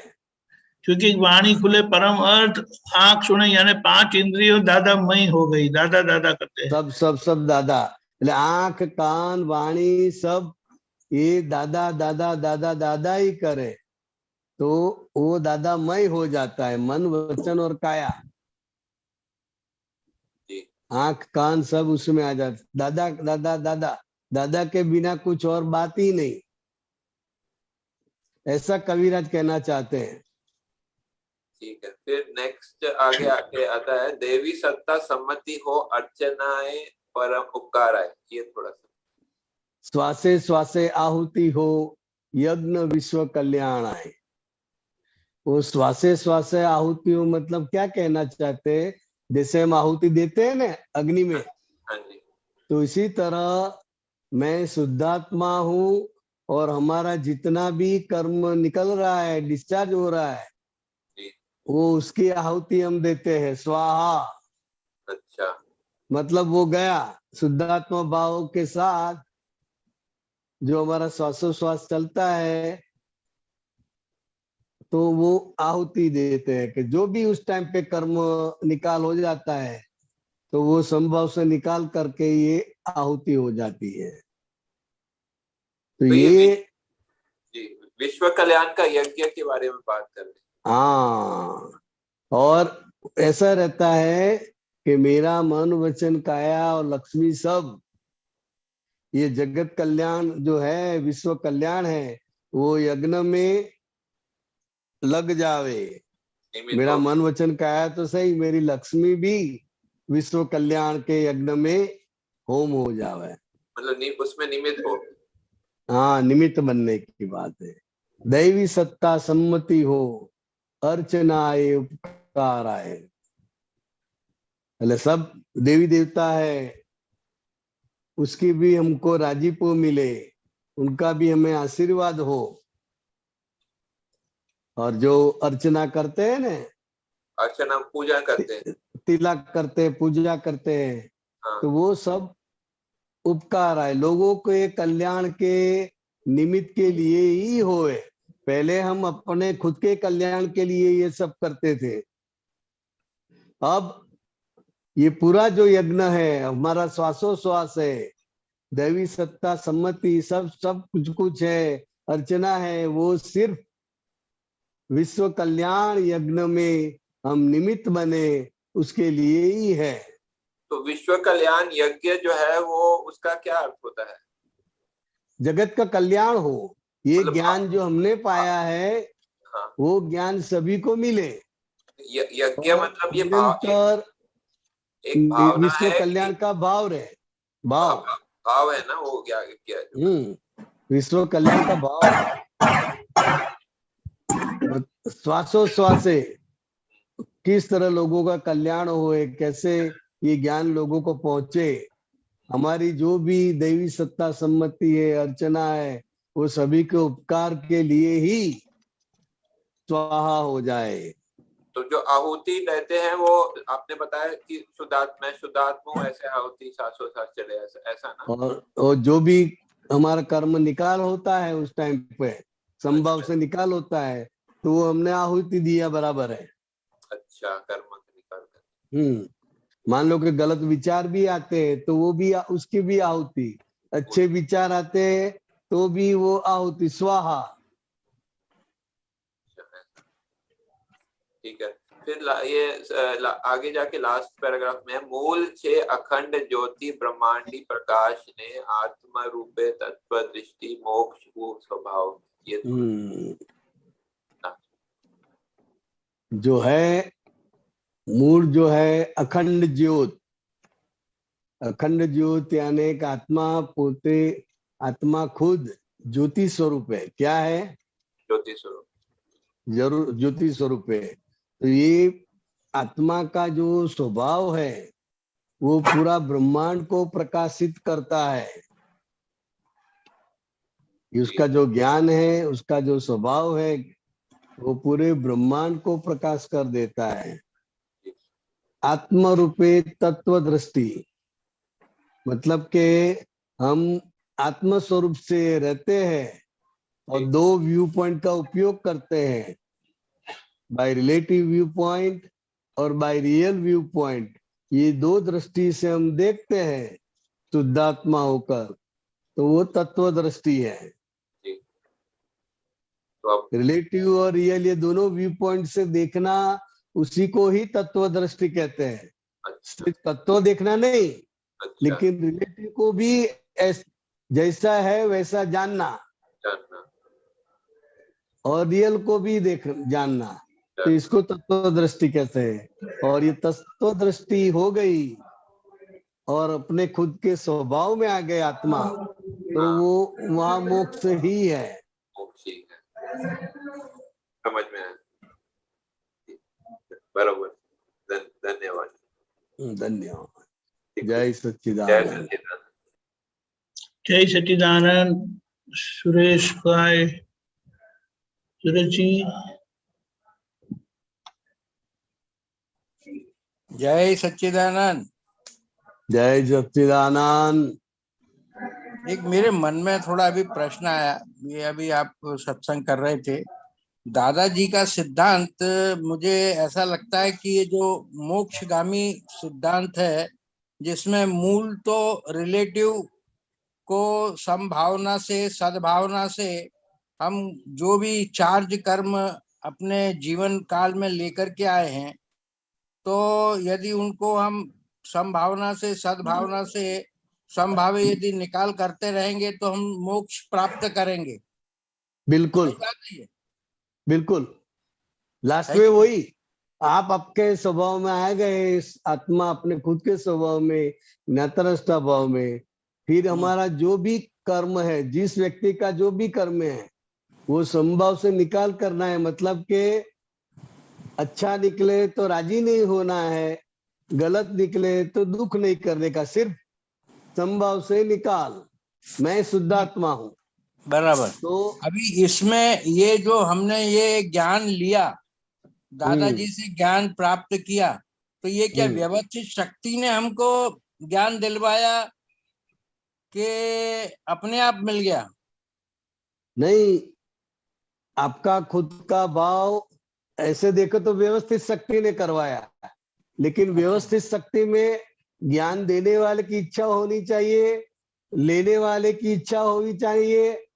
[SPEAKER 3] क्योंकि वाणी खुले परम अर्थ, आंख सुने, यानी पांच इंद्रियों दादामय हो गई, दादा दादा करते हैं।
[SPEAKER 2] सब दादा, એટલે आंख कान वाणी सब ये दादा दादा दादा दादा ही करे, तो वो दादामय हो जाता है, मन वचन और काया,
[SPEAKER 1] जी
[SPEAKER 2] आंख कान सब उसमें आ जाता, दादा दादा दादा, दादा के बिना कुछ और बात ही नहीं, ऐसा कविराज कहना चाहते हैं।
[SPEAKER 1] ठीक है। फिर नेक्स्ट आगे आके आता है, देवी सत्ता सम्मति हो अर्चनाए परम उपकार आए। ये थोड़ा सा
[SPEAKER 2] श्वासे श्वासे आहुति हो यज्ञ विश्व कल्याण आए। वो श्वासे श्वासे आहुति हो मतलब क्या कहना चाहते हैं, जैसे हम आहुति देते हैं ना अग्नि में,
[SPEAKER 1] हाँ जी
[SPEAKER 2] तो इसी तरह मैं शुद्धात्मा हूँ, और हमारा जितना भी कर्म निकल रहा है, डिस्चार्ज हो रहा है,
[SPEAKER 1] जी
[SPEAKER 2] वो उसकी आहुति हम देते हैं, स्वाहा।
[SPEAKER 1] अच्छा
[SPEAKER 2] मतलब वो गया शुद्धात्मा भाव के साथ, जो हमारा श्वासोश्वास चलता है, तो वो आहुति देते हैं कि जो भी उस टाइम पे कर्म निकाल हो जाता है, तो वो संभव से निकाल करके ये आहुति हो जाती है। तो
[SPEAKER 1] तो ये
[SPEAKER 2] ये
[SPEAKER 1] जी विश्व कल्याण का यज्ञ के बारे में बात कर रहे हैं।
[SPEAKER 2] हाँ, और ऐसा रहता है कि मेरा मन वचन काया और लक्ष्मी सब, ये जगत कल्याण जो है, विश्व कल्याण है, वो यज्ञ में लग जावे।
[SPEAKER 1] निमित्त
[SPEAKER 2] मेरा
[SPEAKER 1] हो,
[SPEAKER 2] मन वचन काया तो सही, मेरी लक्ष्मी भी विश्व कल्याण के यज्ञ में होम हो जावे।
[SPEAKER 1] मतलब उसमें निमित्त हो।
[SPEAKER 2] हाँ, निमित्त बनने की बात है। दैवी सत्ता सम्मति हो अर्चना आए उपकार आए, मतलब सब देवी देवता है, उसकी भी हमको राजीपो मिले, उनका भी हमें आशीर्वाद हो, और जो अर्चना करते हैं ना,
[SPEAKER 1] अर्चना पूजा करते हैं।
[SPEAKER 2] तिलक करते हैं, पूजा करते हैं,
[SPEAKER 1] हाँ
[SPEAKER 2] तो वो सब उपकार आए, लोगों के कल्याण के निमित्त के लिए ही होए। पहले हम अपने खुद के कल्याण के लिए ये सब करते थे, अब ये पूरा जो यज्ञ है हमारा श्वासोश्वास है, दैवी सत्ता सम्मति सब सब कुछ कुछ है, अर्चना है, वो सिर्फ विश्व कल्याण यज्ञ में हम निमित्त बने उसके लिए ही है।
[SPEAKER 1] तो विश्व कल्याण यज्ञ जो है वो उसका क्या अर्थ होता है?
[SPEAKER 2] जगत का कल्याण हो, ये
[SPEAKER 1] मतलब
[SPEAKER 2] ज्ञान जो हमने पाया है,
[SPEAKER 1] हाँ
[SPEAKER 2] वो ज्ञान सभी को मिले,
[SPEAKER 1] यज्ञ
[SPEAKER 2] और
[SPEAKER 1] मतलब ये भाव
[SPEAKER 2] निरंतर
[SPEAKER 1] एक भावना
[SPEAKER 2] विश्व
[SPEAKER 1] है
[SPEAKER 2] कल्याण
[SPEAKER 1] कि
[SPEAKER 2] का भाव रहे, भाव।
[SPEAKER 1] भाव है ना, वो क्या क्या जो
[SPEAKER 2] विश्व कल्याण का भाव है, श्वासोश्वास से किस तरह लोगों का कल्याण होए, कैसे ये ज्ञान लोगों को पहुंचे, हमारी जो भी दैवी सत्ता सम्मति है, अर्चना है, वो सभी के उपकार के लिए ही स्वाहा हो जाए।
[SPEAKER 1] तो जो आहुति देते हैं वो आपने बताया कि मैं शुद्धात्मा हूँ, ऐसे आहुति सासों सास चले, ऐसा ना।
[SPEAKER 2] और जो भी हमारा कर्म निकाल होता है उस टाइम पे, संभव
[SPEAKER 1] अच्छा
[SPEAKER 2] से निकाल होता है, तो वो हमने आहुति दिया बराबर है।
[SPEAKER 1] अच्छा, कर्म निकाल कर।
[SPEAKER 2] मान लो कि गलत विचार भी आते हैं तो वो भी उसकी भी आहुति, अच्छे विचार आते हैं तो भी वो आहुति स्वाहा।
[SPEAKER 1] ठीक है। फिर आगे जाके लास्ट पैराग्राफ में मूल छे अखंड ज्योति ब्रह्मांडी प्रकाश ने आत्मा रूपे तत्व दृष्टि मोक्ष को स्वभाव, ये
[SPEAKER 2] जो है मूल जो है अखंड ज्योत, अखंड ज्योत यानी एक आत्मा पोते, आत्मा खुद ज्योति स्वरूप है। क्या है?
[SPEAKER 1] ज्योति स्वरूप,
[SPEAKER 2] जरूर ज्योति स्वरूप है। तो ये आत्मा का जो स्वभाव है वो पूरा ब्रह्मांड को प्रकाशित करता है। उसका जो ज्ञान है, उसका जो स्वभाव है, वो पूरे ब्रह्मांड को प्रकाश कर देता है। आत्म रूपे तत्व दृष्टि मतलब के हम आत्म स्वरूप से रहते हैं और दो व्यू पॉइंट का उपयोग करते हैं, बाय रिलेटिव व्यू पॉइंट और बाय रियल व्यू पॉइंट। ये दो दृष्टि से हम देखते हैं शुद्धात्मा होकर, तो वो तत्व दृष्टि है। रिलेटिव और रियल ये दोनों व्यू पॉइंट से देखना, उसी को ही तत्व दृष्टि कहते हैं। सिर्फ तत्व देखना नहीं, लेकिन रिलेटिव को भी जैसा है वैसा जानना और रियल को भी जानना, तो इसको तत्व दृष्टि कहते हैं। और ये तत्व दृष्टि हो गई और अपने खुद के स्वभाव में आ गए आत्मा, तो वो वहां मोक्ष ही है।
[SPEAKER 1] समझ में आया, बराबर। धन्यवाद,
[SPEAKER 2] धन्यवाद। जय सच्चिदानंद।
[SPEAKER 3] जय सच्चिदानंद। सुरेश भाई, सुरेश जी।
[SPEAKER 5] जय सच्चिदानंद।
[SPEAKER 2] जय सच्चिदानंद।
[SPEAKER 5] एक मेरे मन में थोड़ा अभी प्रश्न आया, ये अभी आप सत्संग कर रहे थे, दादाजी का सिद्धांत मुझे ऐसा लगता है कि ये जो मोक्षगामी सिद्धांत है, जिसमें मूल तो रिलेटिव को संभावना से, सद्भावना से हम जो भी चार्ज कर्म अपने जीवन काल में लेकर के आए हैं, तो यदि उनको हम संभावना से, सद्भावना से संभावे यदि निकाल करते रहेंगे तो हम मोक्ष प्राप्त करेंगे।
[SPEAKER 2] बिल्कुल बिल्कुल। लास्ट में वही, आप आपके स्वभाव में आ गए, आत्मा अपने खुद के स्वभाव में, ज्ञातरष्टा भाव में, फिर हमारा जो भी कर्म है, जिस व्यक्ति का जो भी कर्म है, वो संभाव से निकाल करना है। मतलब के अच्छा निकले तो राजी नहीं होना है, गलत निकले तो दुख नहीं करने का, सिर्फ संभाव से निकाल, मैं शुद्धात्मा हूँ।
[SPEAKER 5] बराबर।
[SPEAKER 2] तो
[SPEAKER 5] अभी इसमें ये जो हमने ये ज्ञान लिया, दादाजी से ज्ञान प्राप्त किया, तो ये क्या व्यवस्थित शक्ति ने हमको ज्ञान दिलवाया कि अपने आप मिल गया?
[SPEAKER 2] नहीं, आपका खुद का भाव ऐसे देखो तो व्यवस्थित शक्ति ने करवाया, लेकिन व्यवस्थित शक्ति में ज्ञान देने वाले की इच्छा होनी चाहिए, लेने वाले की इच्छा होनी चाहिए,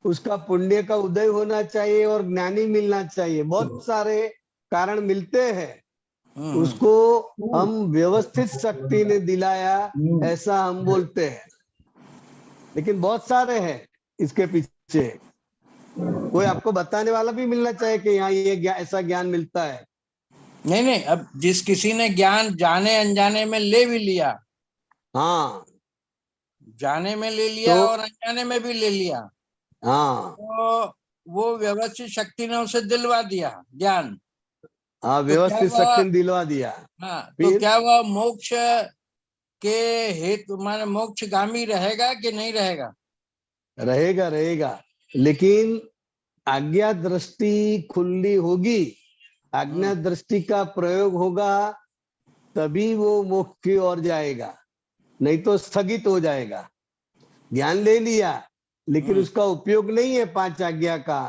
[SPEAKER 2] उसका पुण्य का उदय होना चाहिए और ज्ञानी मिलना चाहिए। बहुत सारे कारण मिलते हैं, उसको हम व्यवस्थित शक्ति ने दिलाया ऐसा हम बोलते हैं, लेकिन बहुत सारे हैं इसके पीछे। कोई आपको बताने वाला भी मिलना चाहिए कि यहाँ ये ऐसा ज्ञान मिलता है।
[SPEAKER 5] नहीं, अब जिस किसी ने ज्ञान जाने अनजाने में ले भी लिया,
[SPEAKER 2] हाँ,
[SPEAKER 5] जाने में ले लिया तो, और अनजाने में भी ले लिया,
[SPEAKER 2] हाँ,
[SPEAKER 5] तो वो व्यवस्थित शक्ति ने उसे दिलवा दिया ज्ञान।
[SPEAKER 2] हाँ, व्यवस्थित शक्ति ने दिलवा दिया।
[SPEAKER 5] हाँ, तो क्या वह मोक्ष के हेतु माने मोक्षगामी रहेगा कि नहीं रहेगा?
[SPEAKER 2] रहेगा, रहेगा, लेकिन आज्ञा दृष्टि खुली होगी, आज्ञा दृष्टि का प्रयोग होगा, तभी वो मोक्ष की ओर जाएगा, नहीं तो स्थगित हो जाएगा। ज्ञान ले लिया लेकिन उसका उपयोग नहीं है पांच आज्ञा का,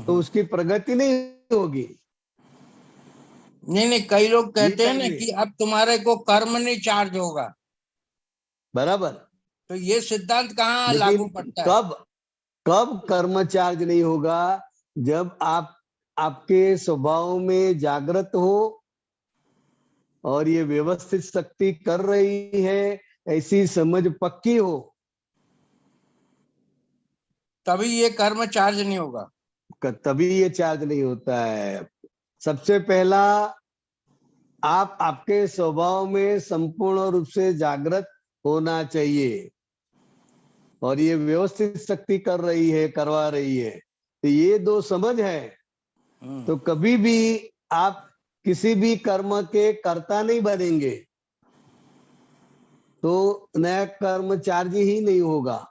[SPEAKER 2] तो उसकी प्रगति नहीं होगी।
[SPEAKER 5] नहीं, कई लोग कहते हैं ना कि अब तुम्हारे को कर्म नहीं चार्ज होगा।
[SPEAKER 2] बराबर।
[SPEAKER 5] तो ये सिद्धांत कहाँ लागू पड़ता है?
[SPEAKER 2] कब कर्म चार्ज नहीं होगा? जब आप आपके स्वभाव में जागृत हो और ये व्यवस्थित शक्ति कर रही है, ऐसी समझ पक्की हो,
[SPEAKER 5] तभी ये कर्म चार्ज नहीं होगा।
[SPEAKER 2] तभी ये चार्ज नहीं होता है। सबसे पहला, आप आपके स्वभाव में संपूर्ण रूप से जागृत होना चाहिए और ये व्यवस्थित शक्ति कर रही है, करवा रही है। तो ये दो समझ है तो कभी भी आप किसी भी कर्म के कर्ता नहीं बनेंगे, तो नया कर्म चार्ज ही नहीं होगा।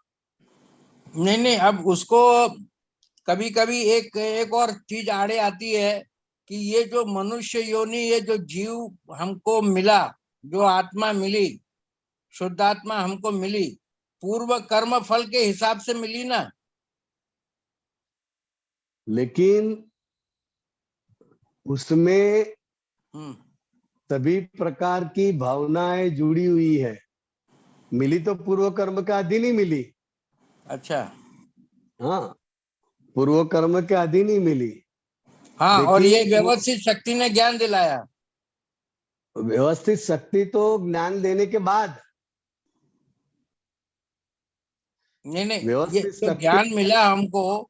[SPEAKER 5] नहीं नहीं, अब उसको कभी कभी एक और चीज आड़े आती है कि ये जो मनुष्य योनि, ये जो जीव हमको मिला, जो आत्मा मिली, शुद्ध आत्मा हमको मिली, पूर्व कर्म फल के हिसाब से मिली ना।
[SPEAKER 2] लेकिन उसमें
[SPEAKER 5] हम्म,
[SPEAKER 2] सभी प्रकार की भावनाएं जुड़ी हुई है। मिली तो पूर्व कर्म के अधीन ही मिली।
[SPEAKER 5] अच्छा,
[SPEAKER 2] हाँ, पूर्व कर्म के अधीन ही मिली।
[SPEAKER 5] हाँ, और ये
[SPEAKER 2] लेकिन वो
[SPEAKER 5] व्यवस्थित शक्ति ने ज्ञान दिलाया।
[SPEAKER 2] व्यवस्थित शक्ति तो ज्ञान देने के बाद,
[SPEAKER 5] नहीं नहीं, ये
[SPEAKER 2] व्यवस्थित
[SPEAKER 5] जो
[SPEAKER 2] शक्ति,
[SPEAKER 5] ज्ञान मिला हमको,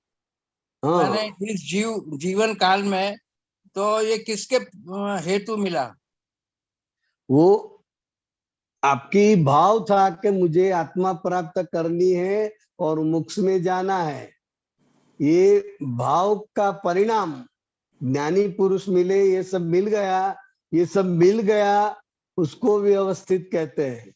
[SPEAKER 5] मैंने
[SPEAKER 2] हाँ,
[SPEAKER 5] इस जीवन काल में, तो ये किसके हेतु मिला?
[SPEAKER 2] वो आपकी भाव था कि मुझे आत्मा प्राप्त करनी है और मोक्ष में जाना है। ये भाव का परिणाम ज्ञानी पुरुष मिले, ये सब मिल गया, ये सब मिल गया, उसको व्यवस्थित कहते हैं।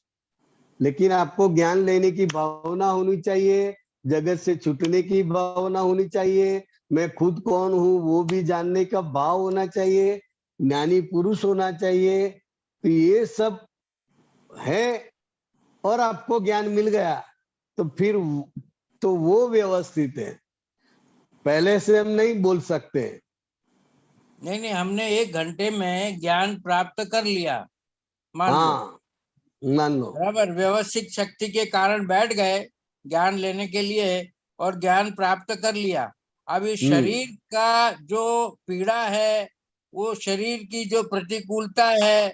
[SPEAKER 2] लेकिन आपको ज्ञान लेने की भावना होनी चाहिए, जगत से छूटने की भावना होनी चाहिए, मैं खुद कौन हूँ वो भी जानने का भाव होना चाहिए, ज्ञानी पुरुष होना चाहिए। तो ये सब है और आपको ज्ञान मिल गया तो फिर तो वो व्यवस्थित है। पहले से हम नहीं बोल सकते।
[SPEAKER 5] नहीं नहीं, हमने 1 घंटे में ज्ञान प्राप्त कर लिया, मान लो,
[SPEAKER 2] हाँ, मान लो।
[SPEAKER 5] बराबर, व्यवस्थित शक्ति के कारण बैठ गए ज्ञान लेने के लिए और ज्ञान प्राप्त कर लिया। अब इस शरीर का जो पीड़ा है, वो शरीर की जो प्रतिकूलता है,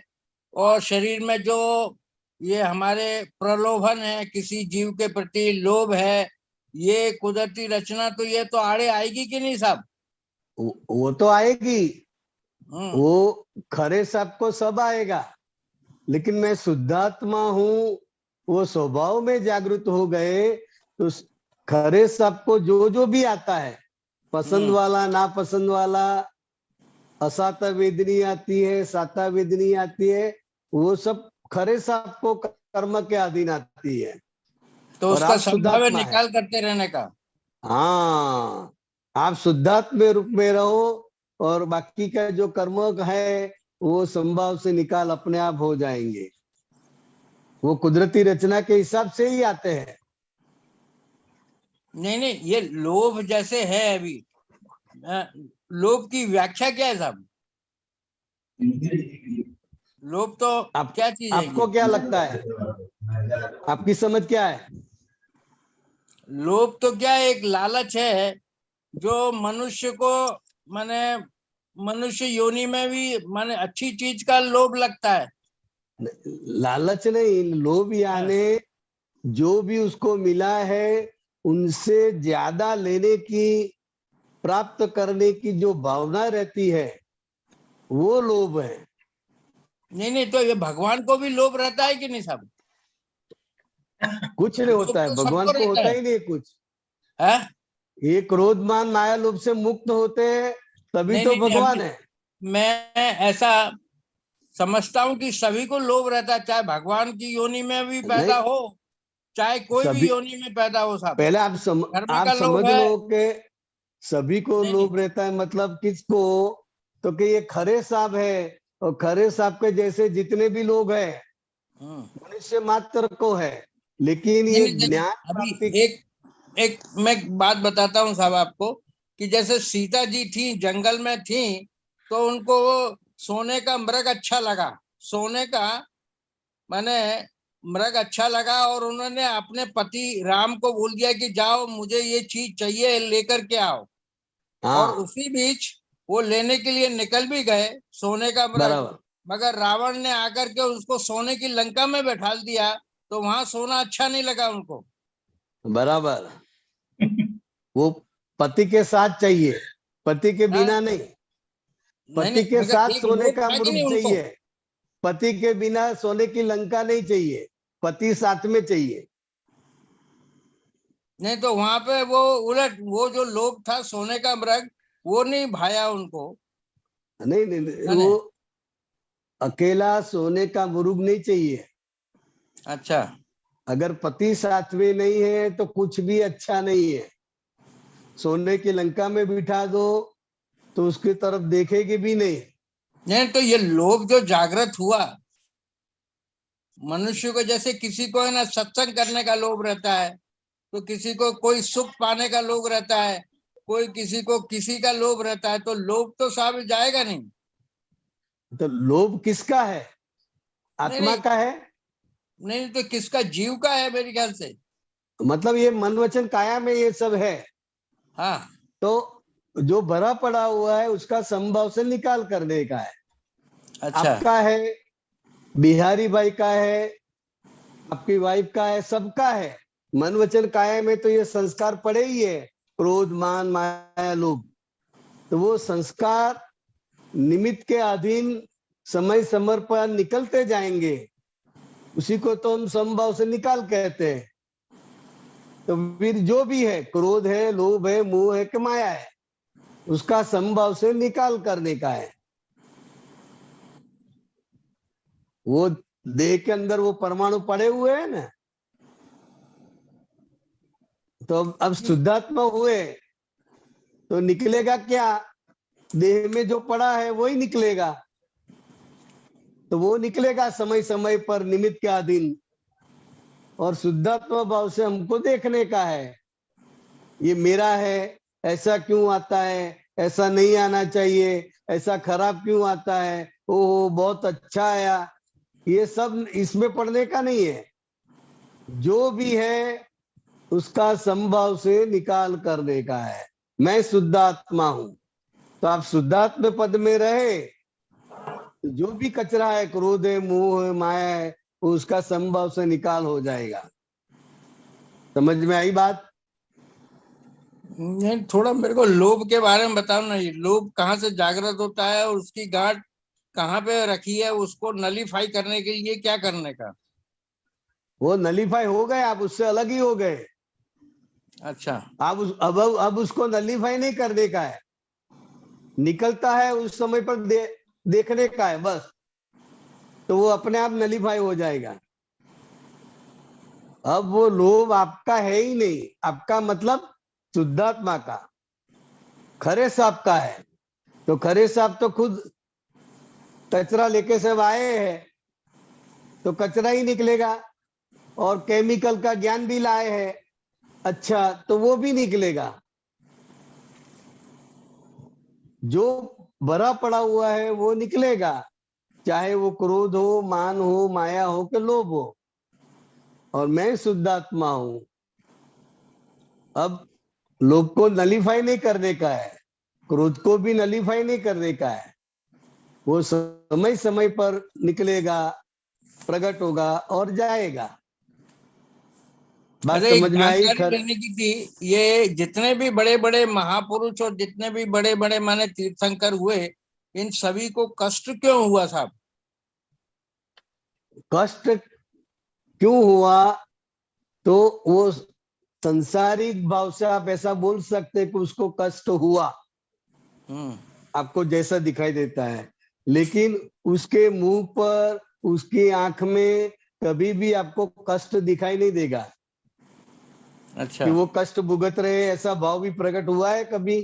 [SPEAKER 5] और शरीर में जो ये हमारे प्रलोभन है, किसी जीव के प्रति लोभ है, ये कुदरती रचना, तो ये तो आड़े आएगी कि नहीं साहब?
[SPEAKER 2] वो तो आएगी, वो खरे सब को सब आएगा। लेकिन मैं शुद्धात्मा हूँ, वो स्वभाव में जागृत हो गए तो खरे सब को जो जो भी आता है, पसंद वाला नापसंद वाला, असाता वेदनी आती है, साता वेदनी आती है, वो सब खरे सब को कर्म के अधीन आती है।
[SPEAKER 5] तो
[SPEAKER 2] और
[SPEAKER 5] उसका
[SPEAKER 2] आप
[SPEAKER 5] संभाव है
[SPEAKER 2] शुद्धात्मा है।
[SPEAKER 5] निकाल करते रहने का।
[SPEAKER 2] हाँ, आप शुद्धात्मा रूप में रहो और बाकी का जो कर्म है वो संभाव से निकाल अपने आप हो जाएंगे। वो कुदरती रचना के हिसाब से ही आते हैं।
[SPEAKER 5] नहीं नहीं, ये लोभ जैसे है अभी, लोभ की व्याख्या क्या है साहब? लोभ तो क्या चीज है
[SPEAKER 2] आपको
[SPEAKER 5] ये?
[SPEAKER 2] क्या लगता है, आपकी समझ क्या है?
[SPEAKER 5] लोभ तो क्या, एक लालच है जो मनुष्य को, माने मनुष्य योनि में भी माने अच्छी चीज का लोभ लगता है।
[SPEAKER 2] लालच नहीं, लोभ यानी जो भी उसको मिला है उनसे ज्यादा लेने की, प्राप्त करने की जो भावना रहती है वो लोभ है।
[SPEAKER 5] नहीं नहीं, तो ये भगवान को भी लोभ रहता है कि नहीं साहब?
[SPEAKER 2] कुछ नहीं
[SPEAKER 5] लोभ
[SPEAKER 2] होता है,
[SPEAKER 5] तो
[SPEAKER 2] भगवान
[SPEAKER 5] सबको
[SPEAKER 2] को
[SPEAKER 5] रहता
[SPEAKER 2] होता
[SPEAKER 5] है,
[SPEAKER 2] ही नहीं कुछ।
[SPEAKER 5] है?
[SPEAKER 2] ये क्रोध मान माया लोभ से मुक्त होते हैं तभी
[SPEAKER 5] नहीं
[SPEAKER 2] तो
[SPEAKER 5] नहीं नहीं,
[SPEAKER 2] भगवान है।
[SPEAKER 5] मैं ऐसा समझता हूँ कि सभी को लोभ रहता है, चाहे भगवान की योनि में भी
[SPEAKER 2] नहीं,
[SPEAKER 5] पैदा हो, चाहे कोई भी
[SPEAKER 2] सभी,
[SPEAKER 5] योनि में पैदा हो साहब।
[SPEAKER 2] पहले
[SPEAKER 5] धर्म
[SPEAKER 2] आप
[SPEAKER 5] का लोभ
[SPEAKER 2] समझ
[SPEAKER 5] है।
[SPEAKER 2] लो कि सभी को
[SPEAKER 5] नहीं नहीं,
[SPEAKER 2] लोभ रहता है। मतलब किसको? तो कि ये खरे साहब है और खरे साहब के जैसे जितने भी लोग हैं मनुष्य मात्र को है। लेकिन
[SPEAKER 5] नहीं
[SPEAKER 2] ये
[SPEAKER 5] नहीं, देखो,
[SPEAKER 2] ज्ञान
[SPEAKER 5] अभी
[SPEAKER 2] प्राप्ति,
[SPEAKER 5] एक एक मैं बात बताता हूँ साहब आपको, कि जैसे सीता जी थी, जंगल में थी, तो उनको वो सोने का मृग अच्छा लगा, सोने का माने मृग अच्छा लगा, और उन्होंने अपने पति राम को बोल दिया कि जाओ मुझे ये चीज चाहिए, लेकर के आओ। और
[SPEAKER 2] हाँ,
[SPEAKER 5] उसी बीच वो लेने के लिए निकल भी गए सोने का मृग,
[SPEAKER 2] बराबर
[SPEAKER 5] मगर रावण ने आकर के उसको सोने की लंका में बैठा दिया, तो वहां सोना अच्छा नहीं लगा उनको।
[SPEAKER 2] बराबर। वो पति के साथ चाहिए, पति के बिना नहीं।
[SPEAKER 5] नहीं
[SPEAKER 2] पति
[SPEAKER 5] नहीं,
[SPEAKER 2] के
[SPEAKER 5] मगर
[SPEAKER 2] साथ
[SPEAKER 5] एक
[SPEAKER 2] सोने
[SPEAKER 5] लोभ
[SPEAKER 2] का
[SPEAKER 5] था कि नहीं
[SPEAKER 2] मुर्ग
[SPEAKER 5] उनको?
[SPEAKER 2] चाहिए, पति के बिना सोने की लंका नहीं चाहिए, पति साथ में चाहिए।
[SPEAKER 5] नहीं तो वहां पे वो उलट, वो जो लोभ था सोने का मृग, वो नहीं भाया उनको।
[SPEAKER 2] नहीं नहीं, नहीं,
[SPEAKER 5] नहीं,
[SPEAKER 2] वो अकेला सोने का मुर्ग नहीं चाहिए।
[SPEAKER 5] अच्छा
[SPEAKER 2] अगर पति साथ में नहीं है तो कुछ भी अच्छा नहीं है। सोने की लंका में बिठा दो तो उसकी तरफ देखेगी भी नहीं।
[SPEAKER 5] नहीं, तो ये लोभ जो जागृत हुआ मनुष्य को, जैसे किसी को है ना सत्संग करने का लोभ रहता है, तो किसी को कोई सुख पाने का लोभ रहता है, कोई किसी को किसी का लोभ रहता है, तो लोभ तो साहब जाएगा नहीं।
[SPEAKER 2] तो लोभ किसका है?
[SPEAKER 5] नहीं
[SPEAKER 2] आत्मा
[SPEAKER 5] नहीं
[SPEAKER 2] का है।
[SPEAKER 5] नहीं, तो किसका? जीव का है मेरे ख्याल से।
[SPEAKER 2] मतलब ये मन वचन काया में ये सब है।
[SPEAKER 5] हाँ,
[SPEAKER 2] तो जो भरा पड़ा हुआ है उसका संभव से निकाल करने का है।
[SPEAKER 5] अच्छा
[SPEAKER 2] आपका है, बिहारी भाई का है, आपकी वाइफ का है, सबका है। मन वचन काया में तो ये संस्कार पड़े ही है, क्रोध मान माया लोभ। तो वो संस्कार निमित्त के अधीन समय समय पर निकलते जाएंगे, उसी को तो हम संभव से निकाल कहते हैं। तो फिर जो भी है, क्रोध है, लोभ है, मोह है कि माया है, उसका संभव से निकाल करने का है। वो देह के अंदर वो परमाणु पड़े हुए हैं ना, तो अब शुद्धात्मा हुए तो निकलेगा क्या? देह में जो पड़ा है वही निकलेगा। तो वो निकलेगा समय समय पर निमित्त के अधीन। और शुद्धात्मा भाव से हमको देखने का है, ये मेरा है, ऐसा क्यों आता है, ऐसा नहीं आना चाहिए, ऐसा खराब क्यों आता है, ओहो बहुत अच्छा आया। ये सब इसमें पढ़ने का नहीं है। जो भी है उसका संभव से निकाल करने का है। मैं शुद्धात्मा हूं, तो आप शुद्धात्मा पद में रहे, जो भी कचरा है, क्रोध है, मोह है, माया है, उसका संभव से निकाल हो जाएगा। समझ में आई बात?
[SPEAKER 5] नहीं, थोड़ा मेरे को लोभ के बारे में बताओ ना। ये लोभ कहाँ से जागृत होता है और उसकी गांठ कहाँ पे रखी है? उसको नलीफाई करने के लिए क्या करने का?
[SPEAKER 2] वो नलीफाई हो गए, आप उससे अलग ही हो गए।
[SPEAKER 5] अच्छा,
[SPEAKER 2] आप अब उसको नलीफाई नहीं करने का है, निकलता है उस समय पर देखने का है बस। तो वो अपने आप नलीफाई हो जाएगा। अब वो लोभ आपका है ही नहीं, आपका मतलब शुद्धात्मा का, खरे साहब का है। तो खरे साहब तो खुद कचरा लेके सब आए हैं, तो कचरा ही निकलेगा। और केमिकल का ज्ञान भी लाए हैं, अच्छा तो वो भी निकलेगा। जो भरा पड़ा हुआ है वो निकलेगा, चाहे वो क्रोध हो, मान हो, माया हो कि लोभ हो। और मैं शुद्धात्मा हूं। अब लोभ को नलीफाई नहीं करने का है, क्रोध को भी नलीफाई नहीं करने का है। वो समय समय पर निकलेगा, प्रकट होगा और जाएगा। बात
[SPEAKER 5] अरे एक
[SPEAKER 2] समझ में आई?
[SPEAKER 5] जानकारी लेने की थी। ये जितने भी बड़े बड़े महापुरुष और जितने भी बड़े बड़े माने तीर्थंकर हुए, इन सभी को कष्ट क्यों हुआ साहब?
[SPEAKER 2] कष्ट क्यों हुआ? तो वो संसारिक भाव से आप ऐसा बोल सकते हैं कि उसको कष्ट हुआ, आपको जैसा दिखाई देता है। लेकिन उसके मुंह पर, उसकी आंख में कभी भी आपको कष्ट दिखाई नहीं देगा।
[SPEAKER 5] अच्छा,
[SPEAKER 2] कि वो कष्ट भुगत रहे, ऐसा भाव भी प्रकट हुआ है कभी?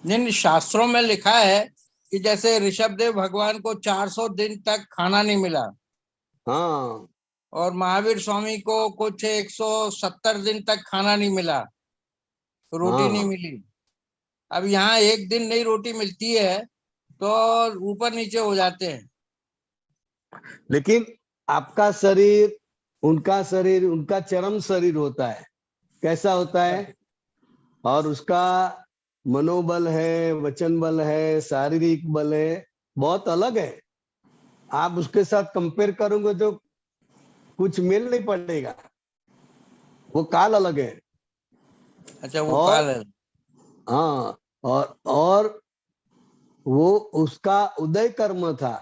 [SPEAKER 5] नहीं, शास्त्रों में लिखा है कि जैसे ऋषभदेव भगवान को 400 दिन तक खाना नहीं मिला,
[SPEAKER 2] हाँ,
[SPEAKER 5] और महावीर स्वामी को कुछ 170 दिन तक खाना नहीं मिला, रोटी नहीं
[SPEAKER 2] हाँ।
[SPEAKER 5] मिली। अब यहाँ एक दिन नहीं रोटी मिलती है तो ऊपर नीचे हो जाते हैं।
[SPEAKER 2] लेकिन आपका शरीर, उनका शरीर, उनका चरम शरीर होता है, कैसा होता है? और उसका मनोबल है, वचन बल है, शारीरिक बल है, बहुत अलग है। आप उसके साथ कंपेयर करोगे तो कुछ मेल नहीं पड़ेगा, वो काल अलग है।
[SPEAKER 5] अच्छा, वो
[SPEAKER 2] और
[SPEAKER 5] काल है।
[SPEAKER 2] हाँ, और वो उसका उदय कर्म था,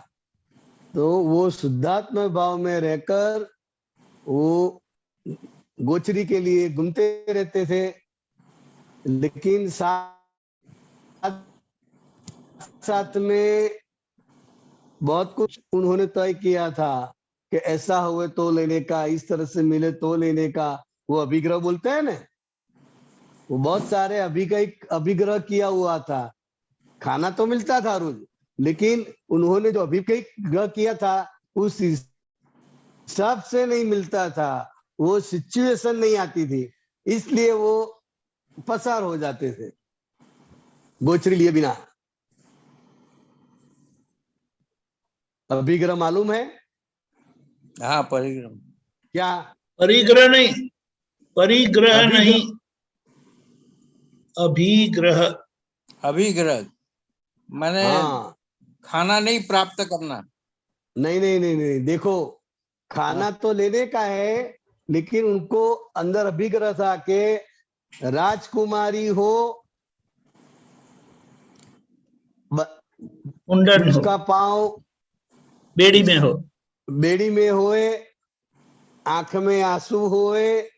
[SPEAKER 2] तो वो शुद्धात्म भाव में रहकर वो गोचरी के लिए घूमते रहते थे, लेकिन साथ साथ में बहुत कुछ उन्होंने तय किया था कि ऐसा हुए तो लेने का, इस तरह से मिले तो लेने का। वो अभिग्रह बोलते हैं ना, वो बहुत सारे अभिग्रह किया हुआ था। खाना तो मिलता था रोज, लेकिन उन्होंने जो अभिग्रह किया था उस हिसाब से नहीं मिलता था, वो सिचुएशन नहीं आती थी, इसलिए वो पसार हो जाते थे गोचरी लिए बिना। अभिग्रह मालूम है
[SPEAKER 5] हाँ, परिग्रह।
[SPEAKER 2] क्या?
[SPEAKER 3] परिग्रह नहीं, परिग्रह
[SPEAKER 2] अभिग्रह।
[SPEAKER 3] नहीं, अभिग्रह।
[SPEAKER 5] अभिग्रह माने
[SPEAKER 2] हाँ,
[SPEAKER 5] खाना नहीं प्राप्त करना।
[SPEAKER 2] नहीं नहीं नहीं नहीं, देखो खाना
[SPEAKER 5] हाँ,
[SPEAKER 2] तो लेने का है, लेकिन उनको अंदर अभिग्रह था कि राजकुमारी हो,
[SPEAKER 3] मुंडन हो,
[SPEAKER 2] उसका पांव
[SPEAKER 3] बेड़ी में हो,
[SPEAKER 2] बेड़ी में होए, आंख में आंसू होए,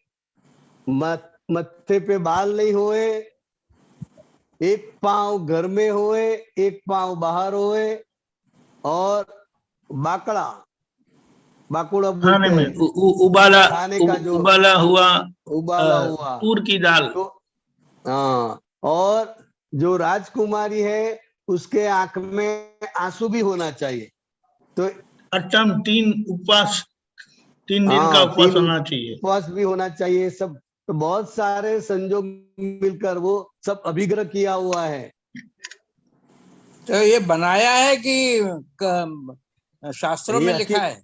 [SPEAKER 2] मत्थे पे बाल नहीं होए, एक पांव घर में होए, एक पांव बाहर होए, और बाकड़ा, बाकुड़ा
[SPEAKER 3] खाने
[SPEAKER 2] बोलते
[SPEAKER 3] में
[SPEAKER 2] हैं,
[SPEAKER 3] उबाला,
[SPEAKER 2] खाने का जो
[SPEAKER 3] उबाला हुआ
[SPEAKER 2] उबाला हुआ
[SPEAKER 3] तूर की दाल।
[SPEAKER 2] तो। हाँ, और जो राजकुमारी है उसके आंख में आंसू भी होना चाहिए। तो
[SPEAKER 3] अष्टम 3 उपवास, 3 दिन का
[SPEAKER 2] हाँ,
[SPEAKER 3] उपवास होना चाहिए।
[SPEAKER 2] उपवास भी होना चाहिए सब। तो बहुत सारे संजोग मिलकर वो सब अभिग्रह किया हुआ है।
[SPEAKER 5] तो ये बनाया है कि शास्त्रों
[SPEAKER 2] ये
[SPEAKER 5] में लिखा है?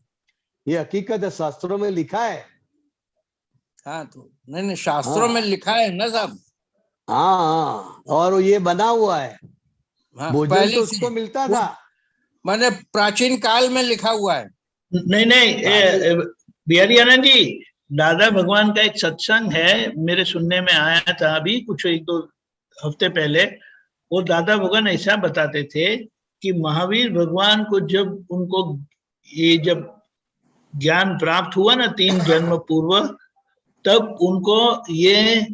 [SPEAKER 2] ये हकीकत है, शास्त्रों में लिखा है।
[SPEAKER 5] हाँ, तो नहीं, शास्त्रों में
[SPEAKER 2] हाँ
[SPEAKER 5] लिखा है ना सब।
[SPEAKER 2] हाँ हाँ, और ये बना हुआ है,
[SPEAKER 5] हाँ,
[SPEAKER 2] भोजन
[SPEAKER 5] पहले
[SPEAKER 2] तो
[SPEAKER 5] से
[SPEAKER 2] उसको मिलता
[SPEAKER 5] वो
[SPEAKER 2] था।
[SPEAKER 5] माने प्राचीन काल में लिखा हुआ है।
[SPEAKER 3] नहीं नहीं, बिहारी आनंद जी, दादा भगवान का एक सत्संग है, मेरे सुनने में आया था अभी कुछ 1-2 हफ्ते पहले। वो दादा भगवान ऐसा बताते थे कि महावीर भगवान को जब उनको ये जब ज्ञान प्राप्त हुआ ना 3 जन्म पूर्व, तब उनको ये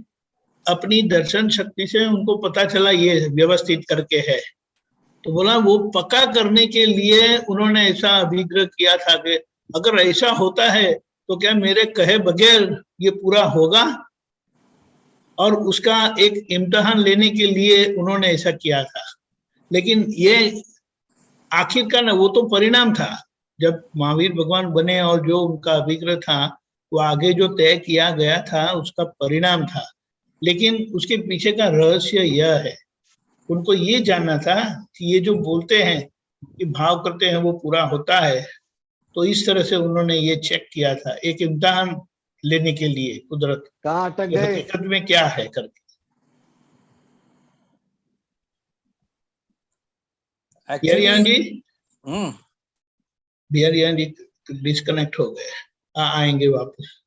[SPEAKER 3] अपनी दर्शन शक्ति से उनको पता चला ये व्यवस्थित करके है। तो बोला वो पक्का करने के लिए उन्होंने ऐसा अभिग्रह किया था कि अगर ऐसा होता है तो क्या मेरे कहे बगैर ये पूरा होगा, और उसका एक इम्तिहान लेने के लिए उन्होंने ऐसा किया था। लेकिन ये आखिर का ना वो तो परिणाम था, जब महावीर भगवान बने और जो उनका अभिग्रह था वो आगे जो तय किया गया था उसका परिणाम था। लेकिन उसके पीछे का रहस्य यह है, उनको ये जानना था कि ये जो बोलते हैं कि भाव करते हैं वो पूरा होता है, तो इस तरह से उन्होंने ये चेक किया था एक इम्तिहान लेने के लिए कुदरत
[SPEAKER 2] कहाँ अटक
[SPEAKER 3] कि
[SPEAKER 2] गए?
[SPEAKER 3] हकीकत में क्या है करके।
[SPEAKER 5] एक्चुअली।
[SPEAKER 3] बिहारी जी,
[SPEAKER 5] हम्म।
[SPEAKER 3] बिहारी जी डिस्कनेक्ट हो गए, आएंगे वापस।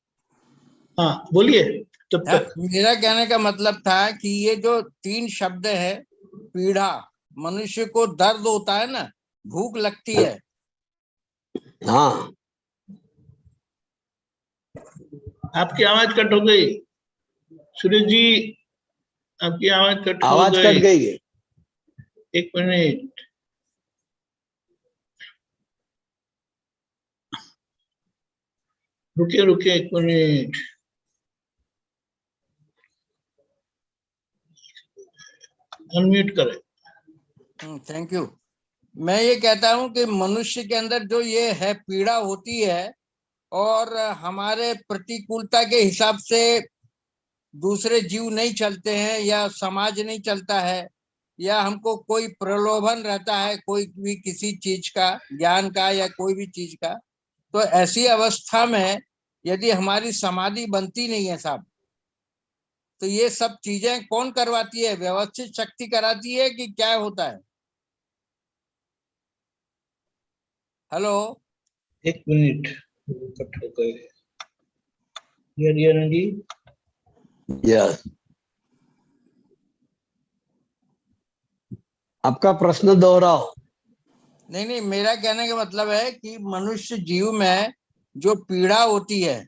[SPEAKER 3] हाँ बोलिए तब
[SPEAKER 5] हाँ,
[SPEAKER 3] तक।
[SPEAKER 5] मेरा कहने का मतलब था कि ये जो 3 शब्द है, पीड़ा, मनुष्य को दर्द होता है ना, भूख लगती है।
[SPEAKER 2] हाँ,
[SPEAKER 3] आपकी आवाज कट हो गई सुरेश जी, आपकी आवाज कट हो
[SPEAKER 2] आवाज कट
[SPEAKER 3] गई।
[SPEAKER 2] गई है।
[SPEAKER 3] 1 मिनट, रुकिए रुकिए 1 मिनट। अनम्यूट करें।
[SPEAKER 5] Thank you. मैं ये कहता हूँ कि मनुष्य के अंदर जो ये है पीड़ा होती है, और हमारे प्रतिकूलता के हिसाब से दूसरे जीव नहीं चलते हैं, या समाज नहीं चलता है, या हमको कोई प्रलोभन रहता है कोई भी किसी चीज का, ज्ञान का या कोई भी चीज का, तो ऐसी अवस्था में यदि हमारी समाधि बनती नहीं है साहब, तो ये सब चीजें कौन करवाती है? व्यवस्थित शक्ति कराती है कि क्या होता है? हेलो,
[SPEAKER 3] एक मिनट, कट हो गए। हरियाणा जी,
[SPEAKER 2] यस, आपका प्रश्न दोहराओ।
[SPEAKER 5] नहीं, मेरा कहने का मतलब है कि मनुष्य जीव में जो पीड़ा होती है,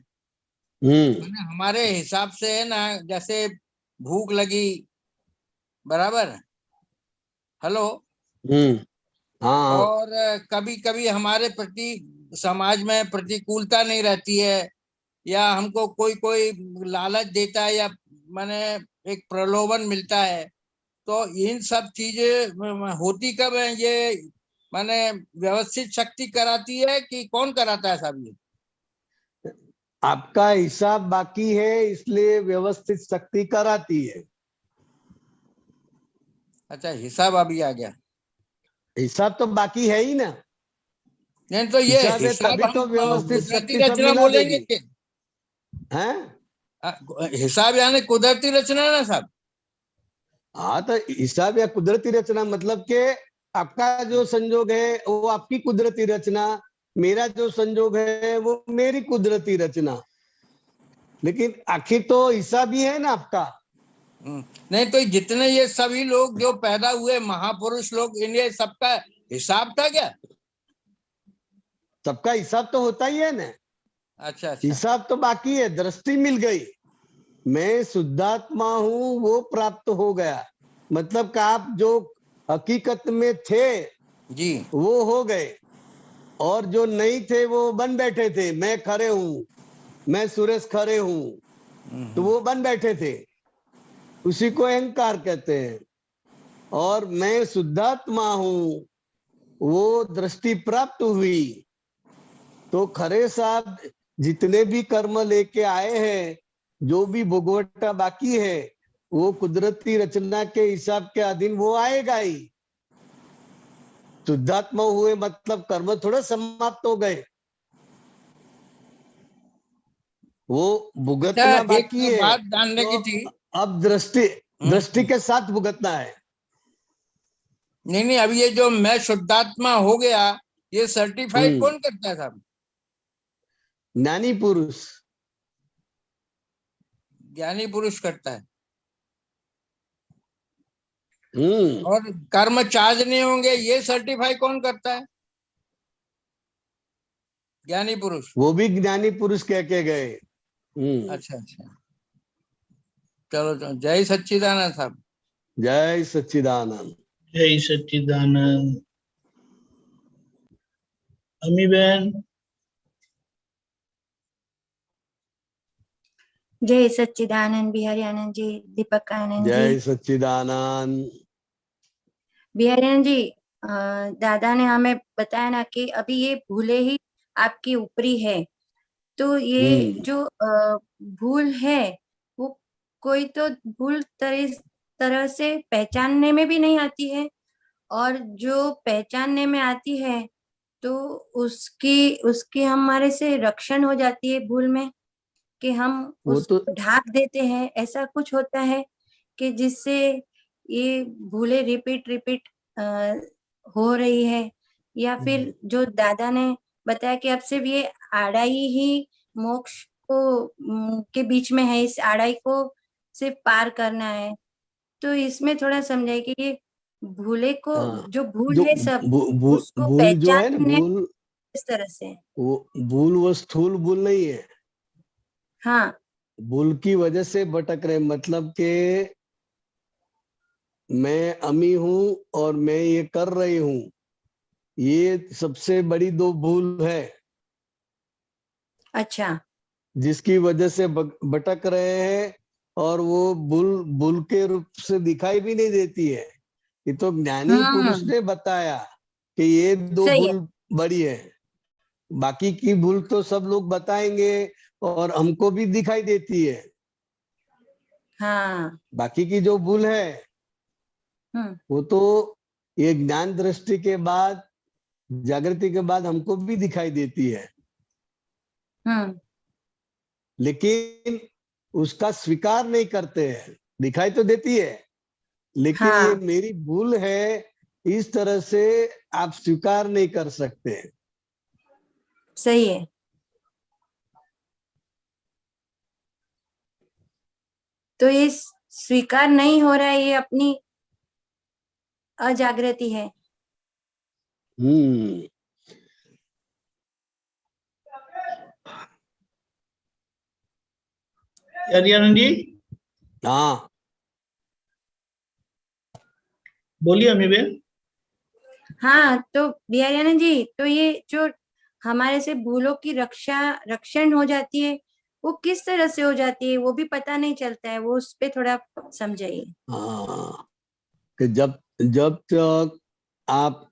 [SPEAKER 5] मैंने हमारे हिसाब से है ना, जैसे भूख लगी, बराबर, हेलो,
[SPEAKER 2] हाँ,
[SPEAKER 5] और कभी कभी हमारे प्रति समाज में प्रतिकूलता नहीं रहती है, या हमको कोई कोई लालच देता है, या माने एक प्रलोभन मिलता है, तो इन सब चीजें होती कब है? ये माने व्यवस्थित शक्ति कराती है कि कौन कराता है सब ये?
[SPEAKER 2] आपका हिसाब बाकी है इसलिए व्यवस्थित शक्ति कराती है।
[SPEAKER 5] अच्छा, हिसाब अभी आ गया।
[SPEAKER 2] हिसाब तो बाकी है ही ना।
[SPEAKER 5] नहीं तो ये
[SPEAKER 2] हिसाब है
[SPEAKER 5] हिसाब
[SPEAKER 2] तभी
[SPEAKER 5] हम
[SPEAKER 2] तो व्यवस्थित
[SPEAKER 5] कुदरती
[SPEAKER 2] शक्ति सब
[SPEAKER 5] रचना
[SPEAKER 2] मिला
[SPEAKER 5] बोलेंगे
[SPEAKER 2] देगी।
[SPEAKER 5] कि
[SPEAKER 2] हैं?
[SPEAKER 5] हिसाब यानी कुदरती रचना है ना साहब?
[SPEAKER 2] हाँ, तो हिसाब या कुदरती रचना मतलब के आपका जो संजोग है वो आपकी कुदरती रचना, मेरा जो संजोग है वो मेरी कुदरती रचना, लेकिन आखिर तो हिसाब ही है ना आपका।
[SPEAKER 5] नहीं तो जितने ये सभी लोग जो पैदा हुए महापुरुष लोग, इन्हें सबका हिसाब था क्या?
[SPEAKER 2] सबका हिसाब तो होता ही है ना।
[SPEAKER 5] अच्छा अच्छा।
[SPEAKER 2] हिसाब तो बाकी है, दृष्टि मिल गई, मैं शुद्धात्मा हूं वो प्राप्त हो गया, मतलब कि आप जो हकीकत में थे
[SPEAKER 5] जी।
[SPEAKER 2] वो हो गए, और जो नहीं थे वो बन बैठे थे। मैं खड़े हूं, मैं सुरेश खड़े हूं, तो वो बन बैठे थे, उसी को अहंकार कहते हैं। और मैं शुद्धात्मा हूं वो दृष्टि प्राप्त हुई। तो खरे साहब जितने भी कर्म लेके आए हैं, जो भी भोगवटा बाकी है, वो कुदरती रचना के हिसाब के अधीन वो आएगा ही। शुद्धात्मा हुए मतलब कर्म थोड़ा समाप्त हो गए, वो
[SPEAKER 5] अच्छा,
[SPEAKER 2] भुगतना
[SPEAKER 5] एक
[SPEAKER 2] बाकी है।
[SPEAKER 5] बात जानने
[SPEAKER 2] तो
[SPEAKER 5] की थी।
[SPEAKER 2] अब दृष्टि दृष्टि के साथ भुगतना है।
[SPEAKER 5] नहीं, अभी ये जो मैं शुद्धात्मा हो गया, ये सर्टिफाइड कौन करता है साहब?
[SPEAKER 2] ज्ञानी पुरुष।
[SPEAKER 5] ज्ञानी पुरुष करता है।
[SPEAKER 2] हम्म
[SPEAKER 5] और कर्म चार्ज नहीं होंगे, ये सर्टिफाई कौन करता है? ज्ञानी पुरुष।
[SPEAKER 2] वो भी ज्ञानी पुरुष कह के गए।
[SPEAKER 5] अच्छा अच्छा, चलो चलो, जय सच्चिदानंद साहब।
[SPEAKER 2] जय सच्चिदानंद।
[SPEAKER 3] जय सच्चिदानंद। अम्मी बहन,
[SPEAKER 6] जय सच्चिदानंद बिहारी आनंद जी, दीपक आनंद जी।
[SPEAKER 2] जय सच्चिदानंद।
[SPEAKER 6] बिहारी आनंद जी, दादा ने हमें बताया ना कि अभी ये भूले ही आपकी ऊपरी है, तो ये जो भूल है वो कोई तो भूल तरह से पहचानने में भी नहीं आती है, और जो पहचानने में आती है तो उसकी उसकी हमारे से रक्षण हो जाती है भूल में, कि हम
[SPEAKER 2] वो
[SPEAKER 6] उस
[SPEAKER 2] तो
[SPEAKER 6] ढाक देते हैं। ऐसा कुछ होता है कि जिससे ये भूले रिपीट रिपीट हो रही है, या फिर जो दादा ने बताया कि अब सिर्फ ये आड़ाई ही मोक्ष को के बीच में है, इस आड़ाई को सिर्फ पार करना है। तो इसमें थोड़ा समझाइए कि ये भूले को,
[SPEAKER 2] हाँ,
[SPEAKER 6] जो भूल
[SPEAKER 2] जो
[SPEAKER 6] है सब, उसको
[SPEAKER 2] भूल जो है ना,
[SPEAKER 6] पहचानने
[SPEAKER 2] भूल,
[SPEAKER 6] किस तरह से?
[SPEAKER 2] वो स्थूल भूल नहीं है।
[SPEAKER 6] हाँ,
[SPEAKER 2] भूल की वजह से भटक रहे, मतलब के मैं अमी हूं और मैं ये कर रही हूं, ये सबसे बड़ी दो भूल है,
[SPEAKER 6] अच्छा।
[SPEAKER 2] जिसकी वजह से भटक रहे हैं। और वो भूल भूल के रूप से दिखाई भी नहीं देती है। ये तो ज्ञानी पुरुष ने बताया कि ये दो
[SPEAKER 6] सही है।
[SPEAKER 2] भूल बड़ी है। बाकी की भूल तो सब लोग बताएंगे और हमको भी दिखाई देती है।
[SPEAKER 6] हाँ।
[SPEAKER 2] बाकी की जो भूल है वो तो ये ज्ञान दृष्टि के बाद, जागृति के बाद हमको भी दिखाई देती है। लेकिन उसका स्वीकार नहीं करते हैं। दिखाई तो देती है, लेकिन
[SPEAKER 6] हाँ।
[SPEAKER 2] ये मेरी भूल है, इस तरह से आप स्वीकार नहीं कर सकते।
[SPEAKER 6] सही है। तो ये स्वीकार नहीं हो रहा है, ये अपनी अजागृति है।
[SPEAKER 2] हम्म।
[SPEAKER 3] हरियाणा जी,
[SPEAKER 2] हाँ,
[SPEAKER 3] बोलिए अम्मी बेन।
[SPEAKER 6] हाँ, तो बिहारियाना जी, तो ये जो हमारे से भूलों की रक्षण हो जाती है, वो किस तरह से हो जाती है, वो भी पता नहीं चलता है, वो उस पे थोड़ा समझाइए।
[SPEAKER 2] हाँ, कि जब जब तक आप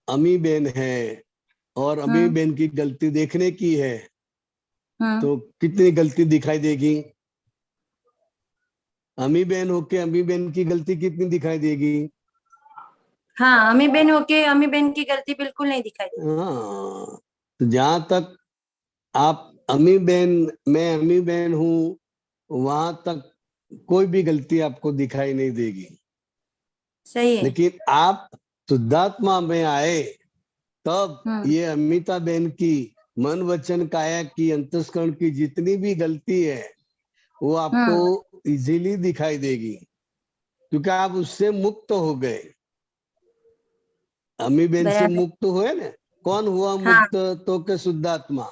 [SPEAKER 2] अम्मी बेन है और अम्मी बेन की गलती देखने की है, तो कितनी गलती दिखाई देगी? अम्मी बेन होके अम्मी बेन की गलती कितनी दिखाई देगी?
[SPEAKER 6] हाँ, अम्मी बेन होके अम्मी बेन की गलती बिल्कुल नहीं दिखाई देती।
[SPEAKER 2] हाँ, तो जहां तक आप अम्मी बेन, मैं अम्मी बेन हूं, वहां तक कोई भी गलती आपको दिखाई नहीं देगी।
[SPEAKER 6] सही है।
[SPEAKER 2] लेकिन आप शुद्धात्मा में आए, तब ये अम्मिता बेन की मन वचन काया की अंतस्करण की जितनी भी गलती है, वो आपको इजीली दिखाई देगी, क्योंकि आप उससे मुक्त हो गए। अम्मी बेन से
[SPEAKER 6] बराबर।
[SPEAKER 2] मुक्त हुए ना। कौन हुआ
[SPEAKER 6] हाँ।
[SPEAKER 2] मुक्त? तो के शुद्धात्मा।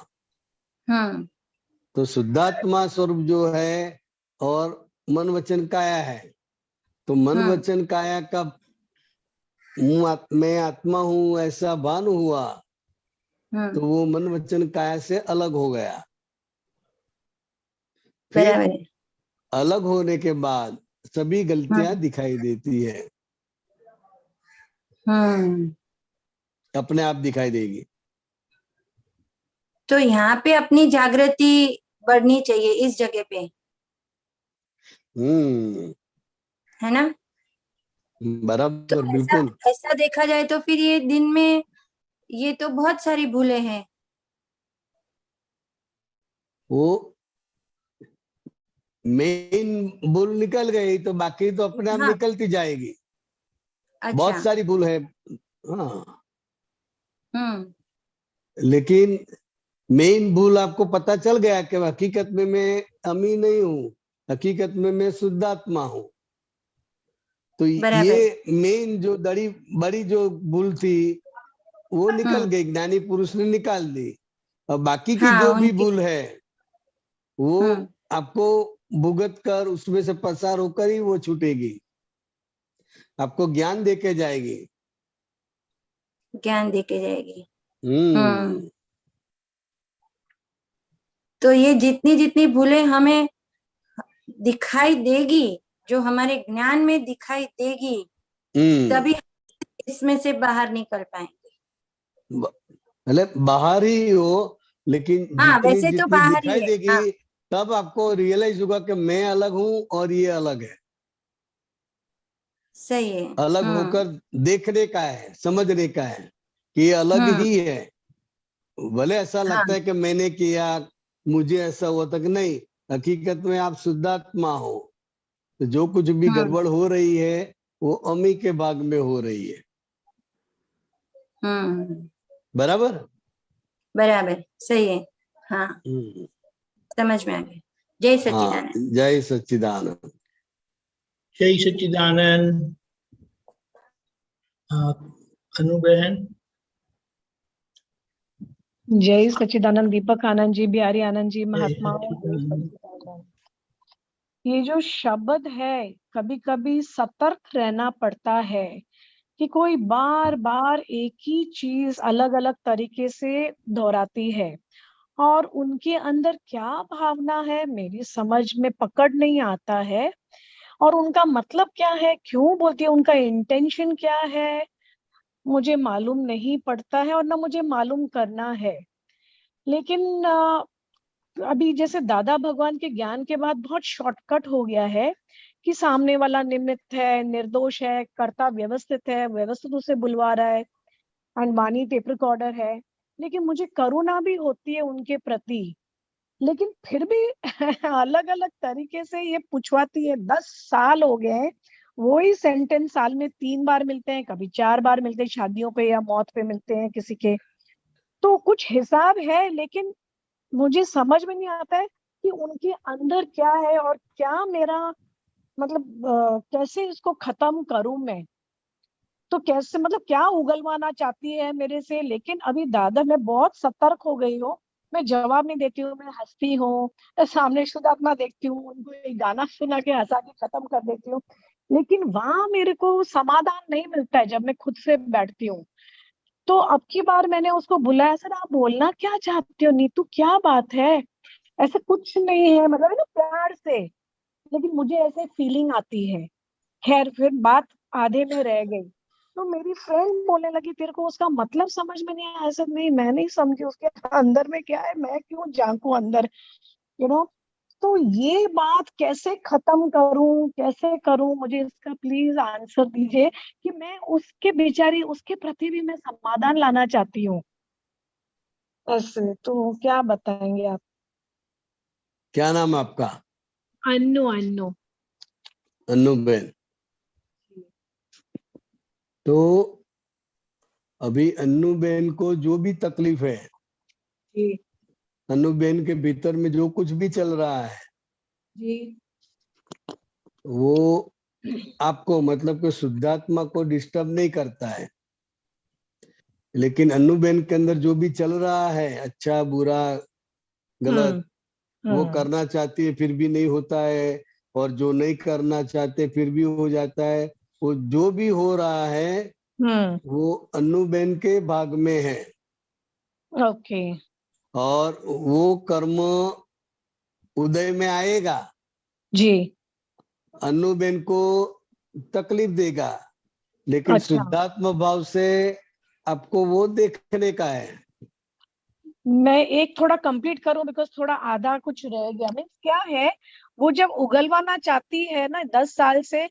[SPEAKER 2] तो शुद्धात्मा स्वरूप जो है और मन वचन काया है, तो मन वचन काया का मैं आत्मा हूं ऐसा भान हुआ, तो वो मन वचन काया से अलग हो गया। फिर
[SPEAKER 6] बराबर है।
[SPEAKER 2] अलग होने के बाद सभी गलतियां दिखाई देती है, अपने आप दिखाई देगी।
[SPEAKER 6] तो यहाँ पे अपनी जागृति बढ़नी चाहिए इस जगह पे, है ना? तो
[SPEAKER 2] बराबर,
[SPEAKER 6] ऐसा
[SPEAKER 2] बिल्कुल।
[SPEAKER 6] ऐसा देखा जाए तो फिर ये दिन में ये तो बहुत सारी भूलें हैं।
[SPEAKER 2] वो मेन भूल निकल गई तो बाकी तो अपने आप
[SPEAKER 6] हाँ।
[SPEAKER 2] निकलती जाएगी।
[SPEAKER 6] अच्छा।
[SPEAKER 2] बहुत सारी भूल है। हाँ,
[SPEAKER 6] हम्म।
[SPEAKER 2] लेकिन मेन भूल आपको पता चल गया कि हकीकत में मैं अमी नहीं हूँ, हकीकत में मैं शुद्धात्मा हूँ। तो
[SPEAKER 6] बराबर।
[SPEAKER 2] ये मेन जो बड़ी जो भूल थी, वो निकल गई, ज्ञानी पुरुष ने निकाल दी। और बाकी की
[SPEAKER 6] हाँ,
[SPEAKER 2] जो भी
[SPEAKER 6] उनकी।
[SPEAKER 2] भूल है, वो आपको भुगत कर उसमें से पसार होकर ही वो छूटेगी, आपको ज्ञान देके जाएगी।
[SPEAKER 6] ज्ञान देके जाएगी।
[SPEAKER 2] हम्म।
[SPEAKER 6] तो ये जितनी जितनी भूलें हमें दिखाई देगी, जो हमारे ज्ञान में दिखाई देगी, तभी इसमें से बाहर निकल पाएंगे।
[SPEAKER 2] मतलब बाहर ही हो, लेकिन
[SPEAKER 6] हाँ,
[SPEAKER 2] जितनी
[SPEAKER 6] वैसे तो
[SPEAKER 2] जितनी
[SPEAKER 6] बाहर ही
[SPEAKER 2] दिखाई
[SPEAKER 6] है।
[SPEAKER 2] देगी,
[SPEAKER 6] हाँ।
[SPEAKER 2] तब आपको रियलाइज होगा कि मैं अलग हूँ और ये अलग है।
[SPEAKER 6] सही है।
[SPEAKER 2] अलग होकर देखने का है, समझने का है कि ये अलग ही है। भले ऐसा लगता है कि मैंने किया, मुझे ऐसा हुआ तक नहीं, हकीकत में आप शुद्धात्मा हो। तो जो कुछ भी गड़बड़ हो रही है, वो अमी के भाग में हो रही है। बराबर।
[SPEAKER 6] बराबर, सही है। हाँ, समझ में आ गया। जय
[SPEAKER 2] हाँ,
[SPEAKER 6] सच्चिदानंद।
[SPEAKER 2] जय सच्चिदानंद।
[SPEAKER 3] जय सच्चिदानंद। अनु बहन।
[SPEAKER 7] जय सच्चिदानंद। दीपक आनंद जी, बिहारी आनंद जी, महात्माओं, जय सच्चिदानंद। ये जो शब्द है, कभी कभी सतर्क रहना पड़ता है कि कोई बार बार एक ही चीज अलग अलग तरीके से दोहराती है, और उनके अंदर क्या भावना है मेरी समझ में पकड़ नहीं आता है, और उनका मतलब क्या है, क्यों बोलती है, उनका इंटेंशन क्या है, मुझे मालूम नहीं पड़ता है और ना मुझे मालूम करना है। लेकिन अभी जैसे दादा भगवान के ज्ञान के बाद बहुत शॉर्टकट हो गया है कि सामने वाला निमित्त है, निर्दोष है, कर्ता व्यवस्थित है, व्यवस्थित उसे बुलवा रहा है, अनवाणी टेप रिकॉर्डर है, लेकिन मुझे करुणा भी होती है उनके प्रति लेकिन फिर भी अलग अलग तरीके से ये पूछवाती है। 10 साल हो गए हैं, वही सेंटेंस साल में 3 बार मिलते हैं, कभी 4 बार मिलते हैं, शादियों पे या मौत पे मिलते हैं किसी के। तो कुछ हिसाब है, लेकिन मुझे समझ में नहीं आता है कि उनके अंदर क्या है और क्या मेरा मतलब कैसे इसको खत्म करूं मैं। तो कैसे मतलब क्या उगलवाना चाहती है मेरे से। लेकिन अभी दादा मैं बहुत सतर्क हो गई हूँ, मैं जवाब नहीं देती हूँ, मैं हंसती हूँ, सामने शुद्धात्मा देखती हूँ, उनको एक गाना सुना के हंसा के खत्म कर देती हूँ। लेकिन वहां मेरे को समाधान नहीं मिलता है जब मैं खुद से बैठती हूँ। तो अब की बार मैंने उसको बुलाया, सर आप बोलना क्या चाहते हो नीतू, क्या बात है। ऐसे कुछ नहीं है, मतलब है ना प्यार से। लेकिन मुझे ऐसे फीलिंग आती है। खैर फिर बात आधे में रह गई। तो मेरी फ्रेंड बोलने लगी तेरे को उसका मतलब समझ में नहीं आया। ऐसा नहीं, मैं नहीं समझी उसके अंदर में क्या है, मैं क्यों झांकू अंदर, यू नो। तो ये बात कैसे खत्म करूं, कैसे करूं, मुझे इसका प्लीज आंसर दीजिए कि मैं उसके बेचारी उसके प्रति भी मैं समाधान लाना चाहती हूँ। ऐसे तो क्या बताएंगे आप।
[SPEAKER 2] क्या नाम है आपका?
[SPEAKER 7] अन्नू, अन्नू।
[SPEAKER 2] अन्नूबेन। तो अभी अन्नूबेन को जो भी तकलीफ है,
[SPEAKER 7] जी
[SPEAKER 2] अन्नूबेन के भीतर में जो कुछ भी चल रहा है,
[SPEAKER 7] जी
[SPEAKER 2] वो आपको मतलब कि शुद्धात्मा को डिस्टर्ब नहीं करता है। लेकिन अन्नूबेन के अंदर जो भी चल रहा है, अच्छा बुरा गलत, वो करना चाहती है फिर भी नहीं होता है, और जो नहीं करना चाहते फिर भी हो जाता है। वो जो भी हो रहा है वो अन्नूबेन के भाग में है,
[SPEAKER 7] ओके
[SPEAKER 2] और वो कर्म उदय में आएगा,
[SPEAKER 7] जी।
[SPEAKER 2] अन्नूबेन को तकलीफ देगा, लेकिन
[SPEAKER 7] अच्छा,
[SPEAKER 2] शुद्धात्मा भाव से आपको वो देखने का है।
[SPEAKER 7] मैं एक थोड़ा कंप्लीट करूं, बिकॉज थोड़ा आधा कुछ रह गया। मीन्स क्या है, वो जब उगलवाना चाहती है ना 10 साल से,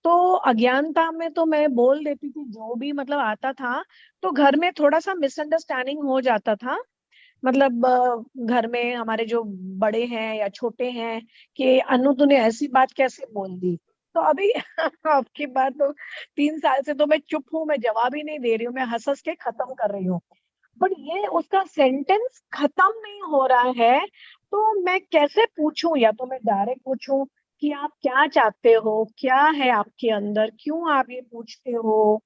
[SPEAKER 7] तो अज्ञानता में तो मैं बोल देती थी जो भी मतलब आता था। तो घर में थोड़ा सा मिसअंडरस्टैंडिंग हो जाता था। मतलब घर में हमारे जो बड़े हैं या छोटे हैं कि अनु तूने ऐसी बात कैसे बोल दी। तो अभी आपकी बात तो 3 साल से तो मैं चुप हूं, मैं जवाब ही नहीं दे रही हूँ, मैं हंस हंस के खत्म कर रही हूँ। बट ये उसका सेंटेंस खत्म नहीं हो रहा है। तो मैं कैसे पूछूं, या तो मैं डायरेक्ट पूछूं कि आप क्या चाहते हो, क्या है आपके अंदर, क्यों आप ये पूछते हो।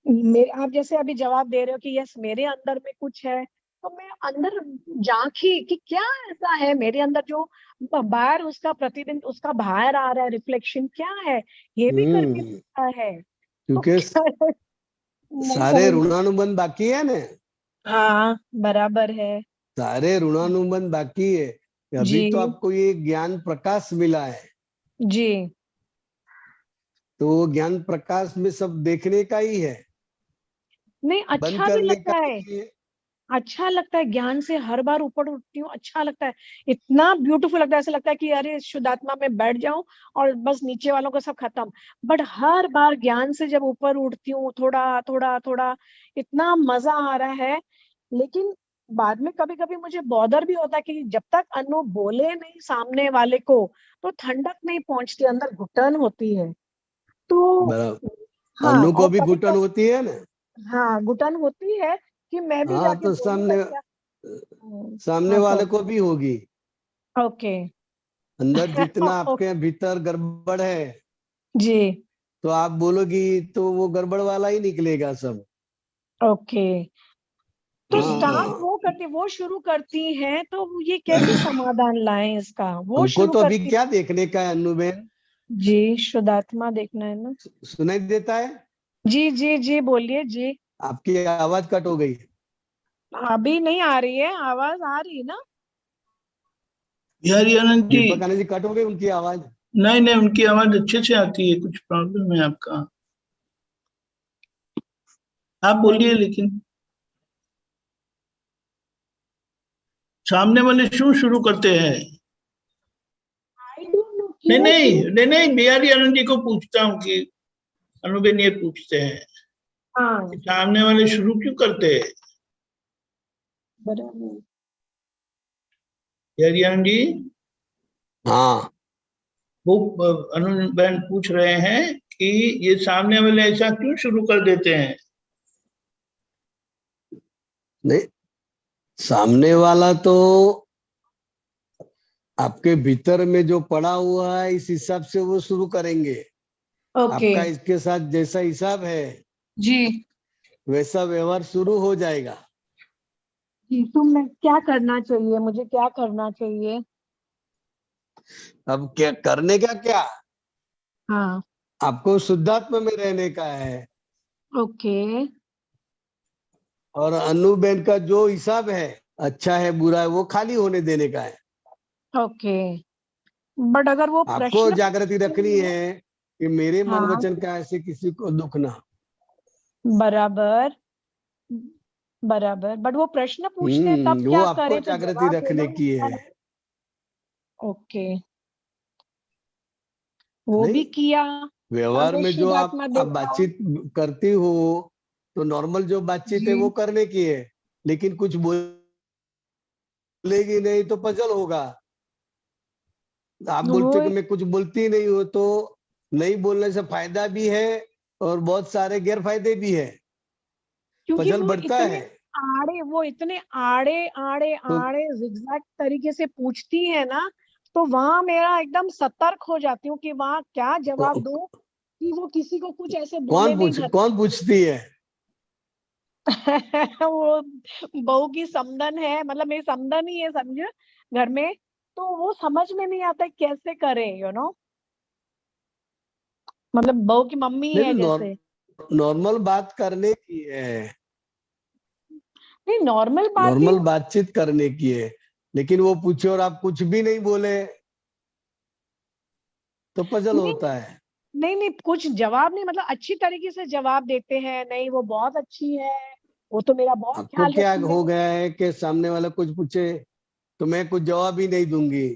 [SPEAKER 7] मेरे आप जैसे अभी जवाब दे रहे हो कि यस मेरे अंदर में कुछ है, तो मैं अंदर झांकी कि क्या ऐसा है मेरे अंदर जो बाहर उसका प्रतिबिंब उसका बाहर आ रहा है, रिफ्लेक्शन क्या है, ये भी करके देखा है। तो
[SPEAKER 2] क्योंकि
[SPEAKER 7] क्या नहीं
[SPEAKER 2] सारे
[SPEAKER 7] समझ।
[SPEAKER 2] ऋणानुबंध बाकी है ना,
[SPEAKER 7] हाँ बराबर है।
[SPEAKER 2] सारे ऋणानुबंध बाकी है। अभी तो
[SPEAKER 7] जी
[SPEAKER 2] आपको ये ज्ञान प्रकाश मिला है,
[SPEAKER 7] जी।
[SPEAKER 2] तो वो ज्ञान प्रकाश में सब देखने का ही है,
[SPEAKER 7] नहीं
[SPEAKER 2] बंद
[SPEAKER 7] अच्छा भी
[SPEAKER 2] करने का
[SPEAKER 7] लगता है,
[SPEAKER 2] नहीं है।
[SPEAKER 7] अच्छा लगता है ज्ञान से हर बार ऊपर उठती हूँ, अच्छा लगता है। इतना ब्यूटीफुल लगता है, ऐसा लगता है कि अरे शुद्धात्मा में बैठ जाऊं और बस नीचे वालों का सब खत्म। बट हर बार ज्ञान से जब ऊपर उठती हूँ थोड़ा थोड़ा थोड़ा, इतना मजा आ रहा है। लेकिन बाद में कभी कभी मुझे बॉदर भी होता है कि जब तक अनु बोले नहीं सामने वाले को, तो ठंडक नहीं पहुंचती, अंदर घुटन होती है। तो
[SPEAKER 2] बराबर।
[SPEAKER 7] हाँ,
[SPEAKER 2] अनु को
[SPEAKER 7] और
[SPEAKER 2] भी
[SPEAKER 7] कभी
[SPEAKER 2] घुटन
[SPEAKER 7] कभी
[SPEAKER 2] होती है ना।
[SPEAKER 7] हाँ घुटन होती है कि मैं भी
[SPEAKER 2] हाँ,
[SPEAKER 7] जाके
[SPEAKER 2] तो
[SPEAKER 7] बोलूं
[SPEAKER 2] सामने
[SPEAKER 7] क्या।
[SPEAKER 2] सामने
[SPEAKER 7] हाँ
[SPEAKER 2] वाले
[SPEAKER 7] सर।
[SPEAKER 2] को भी होगी।
[SPEAKER 7] ओके।
[SPEAKER 2] अंदर जितना आपके भीतर गड़बड़ है,
[SPEAKER 7] जी
[SPEAKER 2] तो आप बोलोगी तो वो गड़बड़ वाला ही निकलेगा सब।
[SPEAKER 7] ओके। तो स्टार्ट
[SPEAKER 2] हाँ,
[SPEAKER 7] वो करती, वो शुरू करती हैं, तो ये कैसे समाधान लाएं इसका, वो
[SPEAKER 2] हमको
[SPEAKER 7] शुरू
[SPEAKER 2] तो अभी
[SPEAKER 7] करती।
[SPEAKER 2] क्या देखने का है अन्नूबेन?
[SPEAKER 7] जी शुद्धात्मा देखना है ना।
[SPEAKER 2] सुनाई देता है?
[SPEAKER 7] जी जी जी बोलिए जी।
[SPEAKER 2] आपकी आवाज कट हो गई।
[SPEAKER 7] अभी नहीं आ रही है आवाज, आ रही है ना।
[SPEAKER 3] बिहारी आनंद जी,
[SPEAKER 2] दीपक आनंद जी, कट हो गई उनकी आवाज।
[SPEAKER 3] नहीं नहीं, उनकी आवाज अच्छे से आती है, कुछ प्रॉब्लम है आपका, आप बोलिए।
[SPEAKER 7] नहीं
[SPEAKER 3] लेकिन सामने वाले क्यों शुरू करते हैं?
[SPEAKER 7] आई डोंट नो
[SPEAKER 3] नहीं
[SPEAKER 7] क्यों
[SPEAKER 3] नहीं
[SPEAKER 7] शुरू।
[SPEAKER 3] नहीं नहीं, बिहारी आनंद जी को पूछता हूँ कि अनुबेन ये पूछते हैं कि
[SPEAKER 7] हाँ
[SPEAKER 3] सामने वाले शुरू क्यों करते हैं?
[SPEAKER 7] बराबर।
[SPEAKER 3] हरियाणा जी,
[SPEAKER 2] हाँ
[SPEAKER 3] वो अनु बहन पूछ रहे हैं कि ये सामने वाले ऐसा क्यों शुरू कर देते हैं?
[SPEAKER 2] नहीं, सामने वाला तो आपके भीतर में जो पड़ा हुआ है इस हिसाब से वो शुरू करेंगे।
[SPEAKER 7] ओके
[SPEAKER 2] आपका इसके साथ जैसा हिसाब है
[SPEAKER 7] जी
[SPEAKER 2] वैसा व्यवहार शुरू हो जाएगा।
[SPEAKER 7] जी। तो मैं क्या करना चाहिए, मुझे क्या करना चाहिए?
[SPEAKER 2] अब क्या करने का, क्या
[SPEAKER 7] हाँ
[SPEAKER 2] आपको शुद्धात्मा में रहने का है।
[SPEAKER 7] ओके
[SPEAKER 2] और अनुबेन का जो हिसाब है, अच्छा है बुरा है, वो खाली होने देने का है।
[SPEAKER 7] ओके। बट अगर वो
[SPEAKER 2] आपको
[SPEAKER 7] प्रश्न
[SPEAKER 2] जागृति रखनी है कि मेरे मन
[SPEAKER 7] हाँ
[SPEAKER 2] वचन का ऐसे किसी को दुख ना।
[SPEAKER 7] बराबर बराबर, बट वो प्रश्न पूछते हैं तब
[SPEAKER 2] वो
[SPEAKER 7] क्या
[SPEAKER 2] आपको
[SPEAKER 7] करें? तो
[SPEAKER 2] जागृति
[SPEAKER 7] जवाब देना
[SPEAKER 2] रखने
[SPEAKER 7] ही
[SPEAKER 2] की
[SPEAKER 7] होता
[SPEAKER 2] है।
[SPEAKER 7] है। ओके, वो
[SPEAKER 2] नहीं,
[SPEAKER 7] भी किया।
[SPEAKER 2] व्यवहार
[SPEAKER 7] अगर
[SPEAKER 2] में जो
[SPEAKER 7] शुद्धात्मा
[SPEAKER 2] आप
[SPEAKER 7] देखा
[SPEAKER 2] बातचीत करती हो तो नॉर्मल जो बातचीत है
[SPEAKER 7] जी
[SPEAKER 2] वो करने की है, लेकिन कुछ बोलेगी नहीं तो पजल होगा। आप
[SPEAKER 7] वो
[SPEAKER 2] बोलते कि मैं कुछ बोलती नहीं हूँ, तो नहीं बोलने से फायदा भी है और बहुत सारे गैर फायदे भी है,
[SPEAKER 7] क्योंकि
[SPEAKER 2] पजल बढ़ता है।
[SPEAKER 7] वो इतने आड़े आड़े
[SPEAKER 2] तो
[SPEAKER 7] आड़े जिगजैग तरीके से पूछती है ना, तो वहां मेरा एकदम सतर्क हो जाती हूँ कि वहां क्या जवाब दूं कि वो किसी को कुछ ऐसे बोले नहीं घर
[SPEAKER 2] कौन पूछती है?
[SPEAKER 7] वो बहू की समधन है, मतलब मेरी समधन ही है समझ, घर में। तो वो समझ में नहीं आता है कैसे करे, मतलब बहू की मम्मी है
[SPEAKER 2] नहीं,
[SPEAKER 7] जैसे।
[SPEAKER 2] नॉर्मल बात करने की है,
[SPEAKER 7] नहीं, नॉर्मल बात ही
[SPEAKER 2] नॉर्मल बातचीत करने की है, लेकिन वो पूछे और आप कुछ भी नहीं बोले तो पजल
[SPEAKER 7] नहीं
[SPEAKER 2] होता है।
[SPEAKER 7] नहीं नहीं, कुछ जवाब नहीं, मतलब अच्छी तरीके से जवाब देते हैं, नहीं वो बहुत अच्छी है, वो तो मेरा बहुत
[SPEAKER 2] आपको
[SPEAKER 7] ख्याल
[SPEAKER 2] क्या
[SPEAKER 7] रखती है।
[SPEAKER 2] हो गया है कि सामने वाला कुछ पूछे तो मैं कुछ जवाब ही नहीं दूंगी?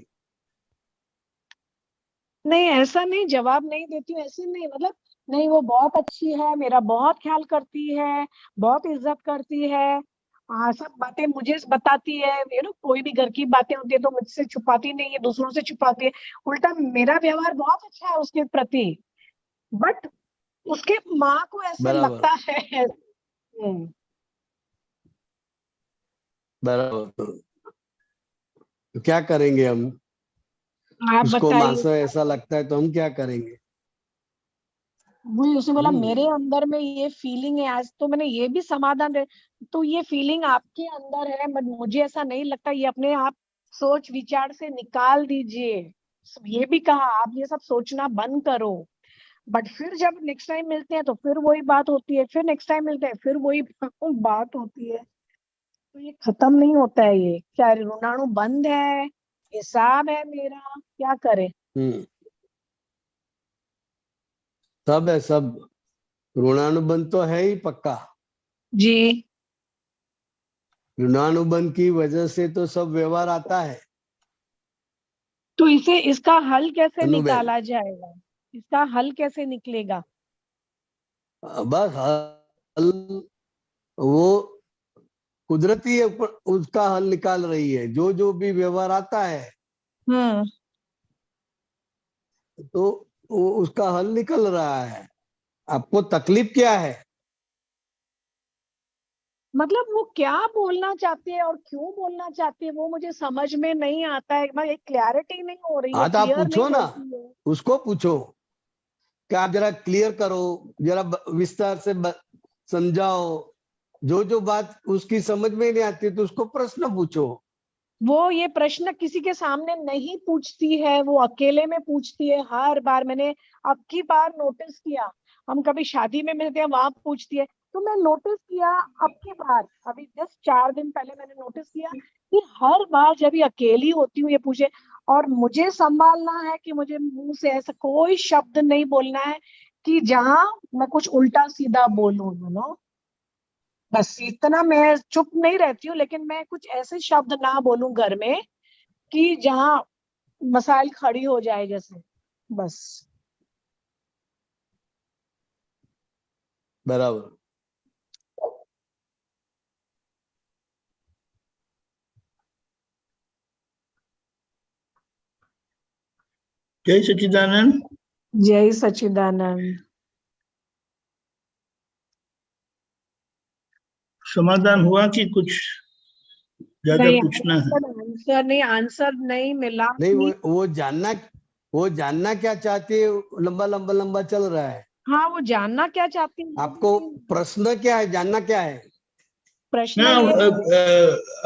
[SPEAKER 7] नहीं ऐसा नहीं, जवाब नहीं देती हूँ ऐसे नहीं, मतलब नहीं वो बहुत अच्छी है, मेरा बहुत ख्याल करती है, बहुत इज्जत करती है। हाँ, सब बातें मुझे बताती है, कोई भी घर की बातें होती है तो मुझसे छुपाती नहीं है, दूसरों से छुपाती है। उल्टा मेरा व्यवहार बहुत अच्छा है उसके प्रति। बट उसके माँ को ऐसे
[SPEAKER 2] बराबर,
[SPEAKER 7] लगता है।
[SPEAKER 2] बराबर। तो क्या करेंगे हम?
[SPEAKER 7] आप
[SPEAKER 2] उसको
[SPEAKER 7] बताइए।
[SPEAKER 2] मानसा ऐसा लगता है तो हम क्या करेंगे?
[SPEAKER 7] वही उसने बोला मेरे
[SPEAKER 2] हम्म
[SPEAKER 7] अंदर में ये फीलिंग है, आज तो मैंने ये भी समाधान दे। तो ये फीलिंग आपके अंदर है, बट मुझे ऐसा नहीं लगता, ये अपने आप सोच विचार से निकाल दीजिए। ये भी कहा आप ये सब सोचना बंद करो। बट फिर जब नेक्स्ट टाइम मिलते हैं तो फिर वही बात होती है, फिर नेक्स्ट टाइम मिलते हैं फिर वही बात होती है। तो ये खत्म नहीं होता है, ये क्या ऋणाणु बंद है, हिसाब है मेरा, क्या करे?
[SPEAKER 2] हम्म सब है, सब ऋणानुबंध तो है ही पक्का।
[SPEAKER 7] जी।
[SPEAKER 2] ऋणानुबंध की वजह से तो सब व्यवहार आता है।
[SPEAKER 7] तो इसका हल कैसे
[SPEAKER 2] अनुबेन,
[SPEAKER 7] निकाला जाएगा? इसका हल कैसे निकलेगा?
[SPEAKER 2] बस हल वो कुदरती है, उसका हल निकाल रही है। जो जो भी व्यवहार आता है
[SPEAKER 7] हम्म।
[SPEAKER 2] तो वो उसका हल निकल रहा है। आपको तकलीफ क्या है?
[SPEAKER 7] मतलब वो क्या बोलना चाहते हैं और क्यों बोलना चाहते हैं वो मुझे समझ में नहीं आता है, मतलब एक क्लैरिटी नहीं हो रही है,
[SPEAKER 2] हाँ तो आप
[SPEAKER 7] क्लियर नहीं
[SPEAKER 2] पूछो ना,
[SPEAKER 7] होती है।
[SPEAKER 2] उसको पूछो कि आप जरा क्लियर करो, जरा विस्तार से समझाओ। जो जो बात उसकी समझ में नहीं आती तो उसको प्रश्न पूछो।
[SPEAKER 7] वो ये प्रश्न किसी के सामने नहीं पूछती है, वो अकेले में पूछती है हर बार। मैंने अब की बार नोटिस किया, हम कभी शादी में मिलते हैं वहां पूछती है। तो मैं नोटिस किया अब की बार, अभी जस्ट 4 दिन पहले मैंने नोटिस किया कि हर बार जब ये अकेली होती हूँ ये पूछे। और मुझे संभालना है कि मुझे मुंह से ऐसा कोई शब्द नहीं बोलना है कि जहां मैं कुछ उल्टा सीधा बोलूं, बस इतना। मैं चुप नहीं रहती हूँ, लेकिन मैं कुछ ऐसे शब्द ना बोलूं घर में कि जहां मसाइल खड़ी हो जाए जैसे, बस।
[SPEAKER 2] बराबर।
[SPEAKER 3] जय सच्चिदानंद।
[SPEAKER 7] जय सच्चिदानंद।
[SPEAKER 3] समाधान हुआ कि कुछ ज्यादा
[SPEAKER 7] नहीं,
[SPEAKER 3] पूछना है?
[SPEAKER 7] आंसर नहीं मिला।
[SPEAKER 2] नहीं, वो जानना क्या चाहती है, लंबा लंबा लंबा चल रहा है।
[SPEAKER 7] हाँ, वो जानना क्या चाहती है।
[SPEAKER 2] आपको प्रश्न क्या है, जानना क्या है?
[SPEAKER 7] प्रश्न
[SPEAKER 3] ना
[SPEAKER 7] ये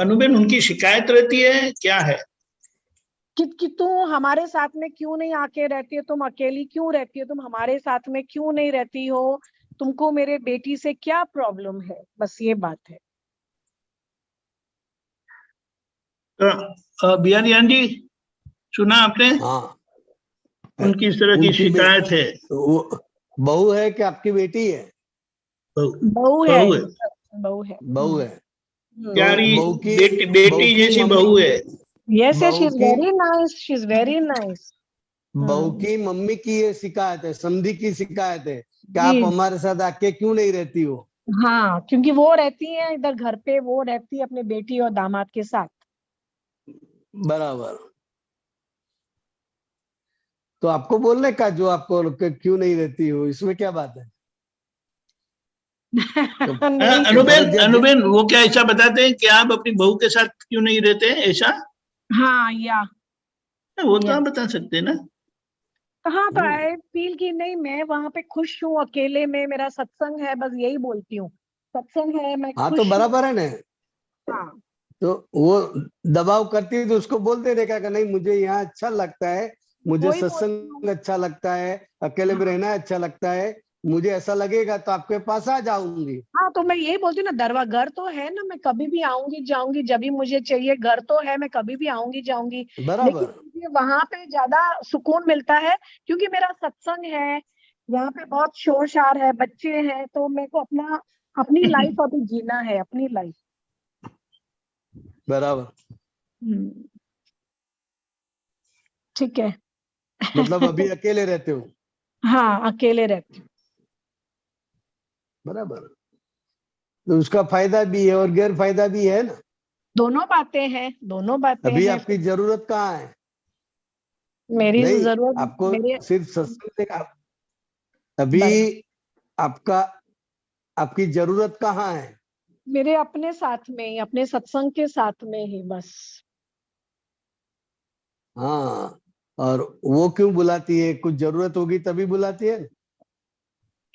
[SPEAKER 3] अनुबेन, उनकी शिकायत रहती है, क्या है?
[SPEAKER 7] कि तू हमारे साथ में क्यों नहीं आके रहती है, तुम अकेली क्यों रहती हो, तुम हमारे साथ में क्यों नहीं रहती हो, तुमको मेरे बेटी से क्या प्रॉब्लम है, बस ये बात है।
[SPEAKER 3] बिहारीयान जी, सुना आपने?
[SPEAKER 2] हाँ,
[SPEAKER 3] उनकी इस तरह की
[SPEAKER 2] उनकी
[SPEAKER 3] शिकायत है।
[SPEAKER 2] वो बहू है कि आपकी बेटी है?
[SPEAKER 7] बहू है,
[SPEAKER 3] बहू है।
[SPEAKER 7] बहू है।
[SPEAKER 2] बहू है।
[SPEAKER 3] प्यारी
[SPEAKER 2] बहू की
[SPEAKER 3] बेटी जैसी बहू है।
[SPEAKER 7] यस, शी
[SPEAKER 2] बहू
[SPEAKER 7] इज
[SPEAKER 2] की
[SPEAKER 7] very nice, she is very nice.
[SPEAKER 2] बहू की मम्मी की ये शिकायत है, समधी की शिकायत है कि
[SPEAKER 7] जी,
[SPEAKER 2] आप हमारे साथ आके क्यों नहीं रहती हो।
[SPEAKER 7] हाँ, क्योंकि वो रहती है इधर घर पे, वो रहती है अपने बेटी और दामाद के साथ।
[SPEAKER 2] बराबर। तो आपको बोलने का, जो आपको क्यों नहीं रहती हो, इसमें क्या बात है? तो
[SPEAKER 7] नहीं,
[SPEAKER 3] अनुबेन, वो क्या ऐसा बताते हैं कि आप अपनी बहू के साथ क्यों नहीं रहते, ऐसा?
[SPEAKER 7] हाँ,
[SPEAKER 3] वो तो आप बता सकते हैं ना।
[SPEAKER 7] हाँ, तो आई फील कि नहीं, मैं वहां पे खुश हूँ अकेले में, मेरा सत्संग है, बस यही बोलती हूँ, सत्संग है, मैं
[SPEAKER 2] हाँ, तो
[SPEAKER 7] खुश हूँ।
[SPEAKER 2] बराबर है ना।
[SPEAKER 7] हाँ,
[SPEAKER 2] तो वो दबाव करती है तो उसको बोलते देखा कि नहीं, मुझे यहाँ अच्छा लगता है, मुझे
[SPEAKER 7] वही बोलती
[SPEAKER 2] सत्संग
[SPEAKER 7] हूँ।
[SPEAKER 2] अच्छा लगता है, अकेले में
[SPEAKER 7] हाँ,
[SPEAKER 2] रहना अच्छा लगता है, मुझे ऐसा लगेगा तो आपके पास आ जाऊंगी।
[SPEAKER 7] हाँ, तो मैं यही बोलती हूँ ना, घर तो है ना, मैं कभी भी आऊंगी जाऊंगी, जब भी मुझे चाहिए, घर तो है, मैं कभी भी आऊंगी जाऊंगी। लेकिन
[SPEAKER 2] बराबर।
[SPEAKER 7] मुझे वहां पे ज्यादा सुकून मिलता है, क्योंकि मेरा सत्संग है, यहाँ पे बहुत शोर शार है, बच्चे हैं, तो मेरे को अपनी लाइफ अभी जीना है, अपनी लाइफ।
[SPEAKER 2] बराबर।
[SPEAKER 7] ठीक है।
[SPEAKER 2] मतलब अभी अकेले रहते हो?
[SPEAKER 7] हाँ, अकेले रहती हूँ।
[SPEAKER 2] बराबर। तो उसका फायदा भी है और गैर फायदा भी है ना।
[SPEAKER 7] दोनों बातें हैं, दोनों बातें
[SPEAKER 2] अभी
[SPEAKER 7] हैं।
[SPEAKER 2] आपकी जरूरत कहाँ है?
[SPEAKER 7] मेरी
[SPEAKER 2] नहीं,
[SPEAKER 7] जरूरत
[SPEAKER 2] आपको
[SPEAKER 7] मेरे
[SPEAKER 2] सिर्फ सत्संग से अभी
[SPEAKER 7] बर-
[SPEAKER 2] आपका आपकी जरूरत कहाँ है?
[SPEAKER 7] मेरे अपने साथ में ही, अपने सत्संग के साथ में ही, बस।
[SPEAKER 2] हाँ, और वो क्यों बुलाती है? कुछ जरूरत होगी तभी बुलाती है।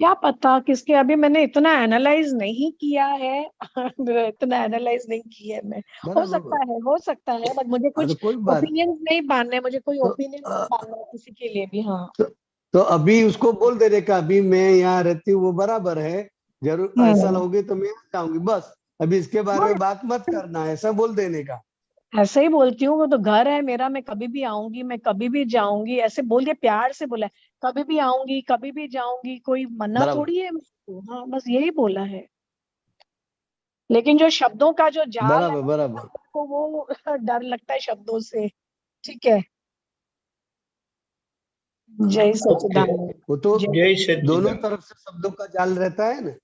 [SPEAKER 7] क्या पता किसके, अभी मैंने इतना एनालाइज नहीं किया है। इतना एनालाइज नहीं किया है मैं।
[SPEAKER 2] बराबर।
[SPEAKER 7] हो सकता है, बट मुझे
[SPEAKER 2] हाँ, तो
[SPEAKER 7] कुछ
[SPEAKER 2] कोई बात।
[SPEAKER 7] ओपिनियन नहीं बांधने, मुझे कोई
[SPEAKER 2] तो,
[SPEAKER 7] ओपिनियन नहीं
[SPEAKER 2] अ,
[SPEAKER 7] बांधना है किसी के लिए भी। हाँ।
[SPEAKER 2] तो, तो अभी उसको बोल दे का अभी मैं यहाँ रहती हूँ, वो बराबर है, जरूर ऐसा
[SPEAKER 7] हम्म।
[SPEAKER 2] लोगे तो मैं आ जाऊंगी, बस अभी इसके बारे
[SPEAKER 7] हाँ,
[SPEAKER 2] में बात मत करना, ऐसा बोल देने का।
[SPEAKER 7] ऐसे ही बोलती हूँ, वो तो घर है मेरा, मैं कभी भी आऊंगी, मैं कभी भी जाऊंगी, ऐसे बोल के प्यार से बोला है। कभी भी आऊंगी, कभी भी जाऊंगी, कोई मना
[SPEAKER 2] बराबर।
[SPEAKER 7] थोड़ी है मुझको। हाँ, बस यही बोला है। लेकिन जो शब्दों का जो जाल है
[SPEAKER 2] बराबर।
[SPEAKER 7] ना,
[SPEAKER 2] बराबर।
[SPEAKER 7] तो वो डर लगता है शब्दों से। ठीक है। जय
[SPEAKER 2] हाँ,
[SPEAKER 3] ओके।
[SPEAKER 7] सच्चिदानंद।
[SPEAKER 2] वो तो
[SPEAKER 7] जय।
[SPEAKER 3] जय
[SPEAKER 2] दोनों
[SPEAKER 3] सच्चिदानंद।
[SPEAKER 2] तरफ से शब्दों का जाल रहता है ना।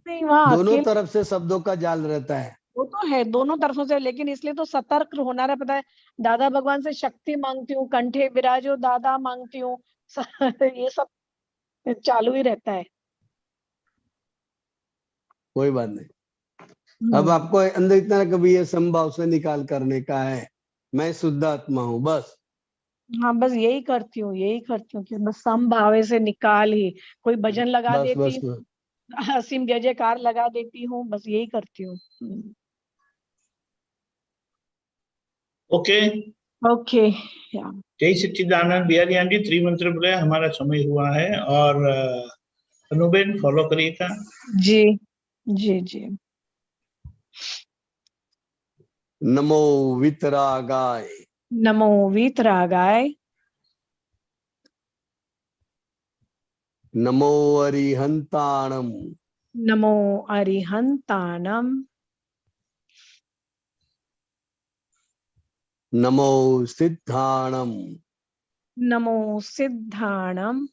[SPEAKER 7] नहीं, वहाँ
[SPEAKER 2] दोनों
[SPEAKER 7] अकेले,
[SPEAKER 2] तरफ से शब्दों का जाल रहता है।
[SPEAKER 7] वो तो है दोनों तरफों से, लेकिन इसलिए तो सतर्क होना है, पता है। दादा भगवान से शक्ति मांगती हूँ, कंठे विराजो दादा मांगती हूँ। ये सब चालू ही रहता है।
[SPEAKER 2] कोई बात नहीं। अब आपको अंदर इतना कभी ये संभाव से निकाल करने का है, मैं शुद्ध आत्मा हूँ, बस।
[SPEAKER 7] हाँ, बस यही करती हूँ कि बस समभावे से निकाल ही, कोई भजन लगा
[SPEAKER 2] बस
[SPEAKER 7] देती
[SPEAKER 2] बस
[SPEAKER 7] हूँ,
[SPEAKER 2] बस।
[SPEAKER 7] असीम जय जयकार लगा देती हूँ, बस यही करती हूँ।
[SPEAKER 3] ओके।
[SPEAKER 7] ओके। या
[SPEAKER 3] जय सच्चिदानंद। बिहारीयान जी, त्रिमंत्र बोले, हमारा समय हुआ है, और अनुबेन फॉलो करिएगा।
[SPEAKER 7] जी, जी, जी।
[SPEAKER 2] नमो वितरागाय,
[SPEAKER 7] नमो वीतरागाय,
[SPEAKER 2] नमो अरिहंताणम,
[SPEAKER 7] नमो अरिहंताणम,
[SPEAKER 2] नमो सिद्धाणम,
[SPEAKER 7] नमो सिद्धाणम,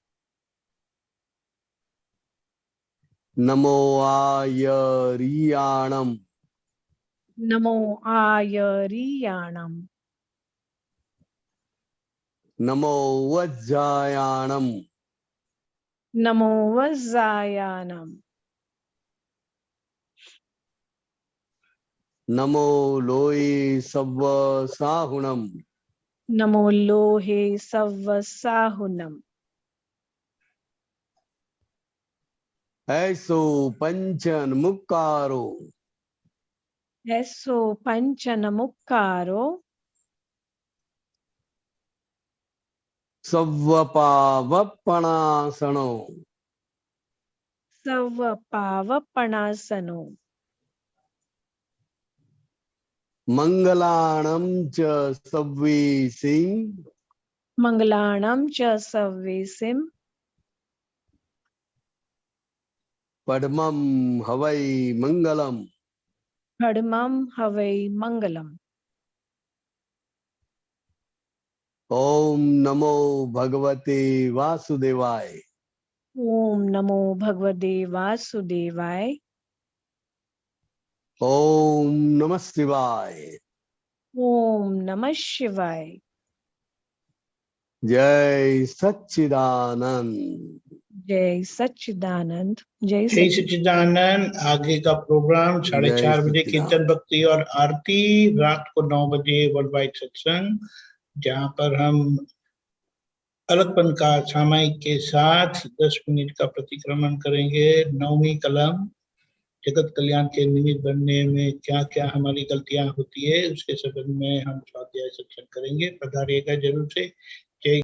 [SPEAKER 2] नमो आयरियाणम,
[SPEAKER 7] नमो आयरियाणम,
[SPEAKER 2] नमो वज्जायाणम।
[SPEAKER 7] नमो वज्जायानम।
[SPEAKER 2] नमो लोई सव्व साहुणम।
[SPEAKER 7] नमो लोहे सव्व साहुनम।
[SPEAKER 2] ऐसो पंचन मुक्कारो।
[SPEAKER 7] ऐसो पंचनमुक्कारो।
[SPEAKER 2] सव्वपावपणासनो।
[SPEAKER 7] सव्व पावपणासनो।
[SPEAKER 2] मंगलाणं च सव्वीसिं।
[SPEAKER 7] मंगलाणं च सव्वीसिं।
[SPEAKER 2] पद्मं हवै मंगलम्।
[SPEAKER 7] खड्मं हवै मंगलम्।
[SPEAKER 2] ओम नमो भगवते वासुदेवाय।
[SPEAKER 7] ओम नमो भगवते वासुदेवाय।
[SPEAKER 2] ओम नमः शिवाय।
[SPEAKER 7] ओम नमः शिवाय।
[SPEAKER 2] जय सच्चिदानंद।
[SPEAKER 7] जय सच्चिदानंद। जय
[SPEAKER 3] जय
[SPEAKER 7] सच्चिदानंद।
[SPEAKER 3] सच्चिदानंद। आगे का प्रोग्राम
[SPEAKER 2] जय
[SPEAKER 3] 4:30 बजे
[SPEAKER 2] सच्चिदानंद।
[SPEAKER 3] कीर्तन भक्ति और आरती, रात को 9 बजे वर्ल्ड वाइड सत्संग, जहाँ पर हम अलगपन का सामायिक के साथ 10 मिनट का प्रतिक्रमण करेंगे। 9वीं कलम, जगत कल्याण के निमित्त बनने में क्या क्या हमारी गलतियां होती है, उसके संबंध में हम स्वाध्याय सत्संग करेंगे। पधारिएगा जरूर से।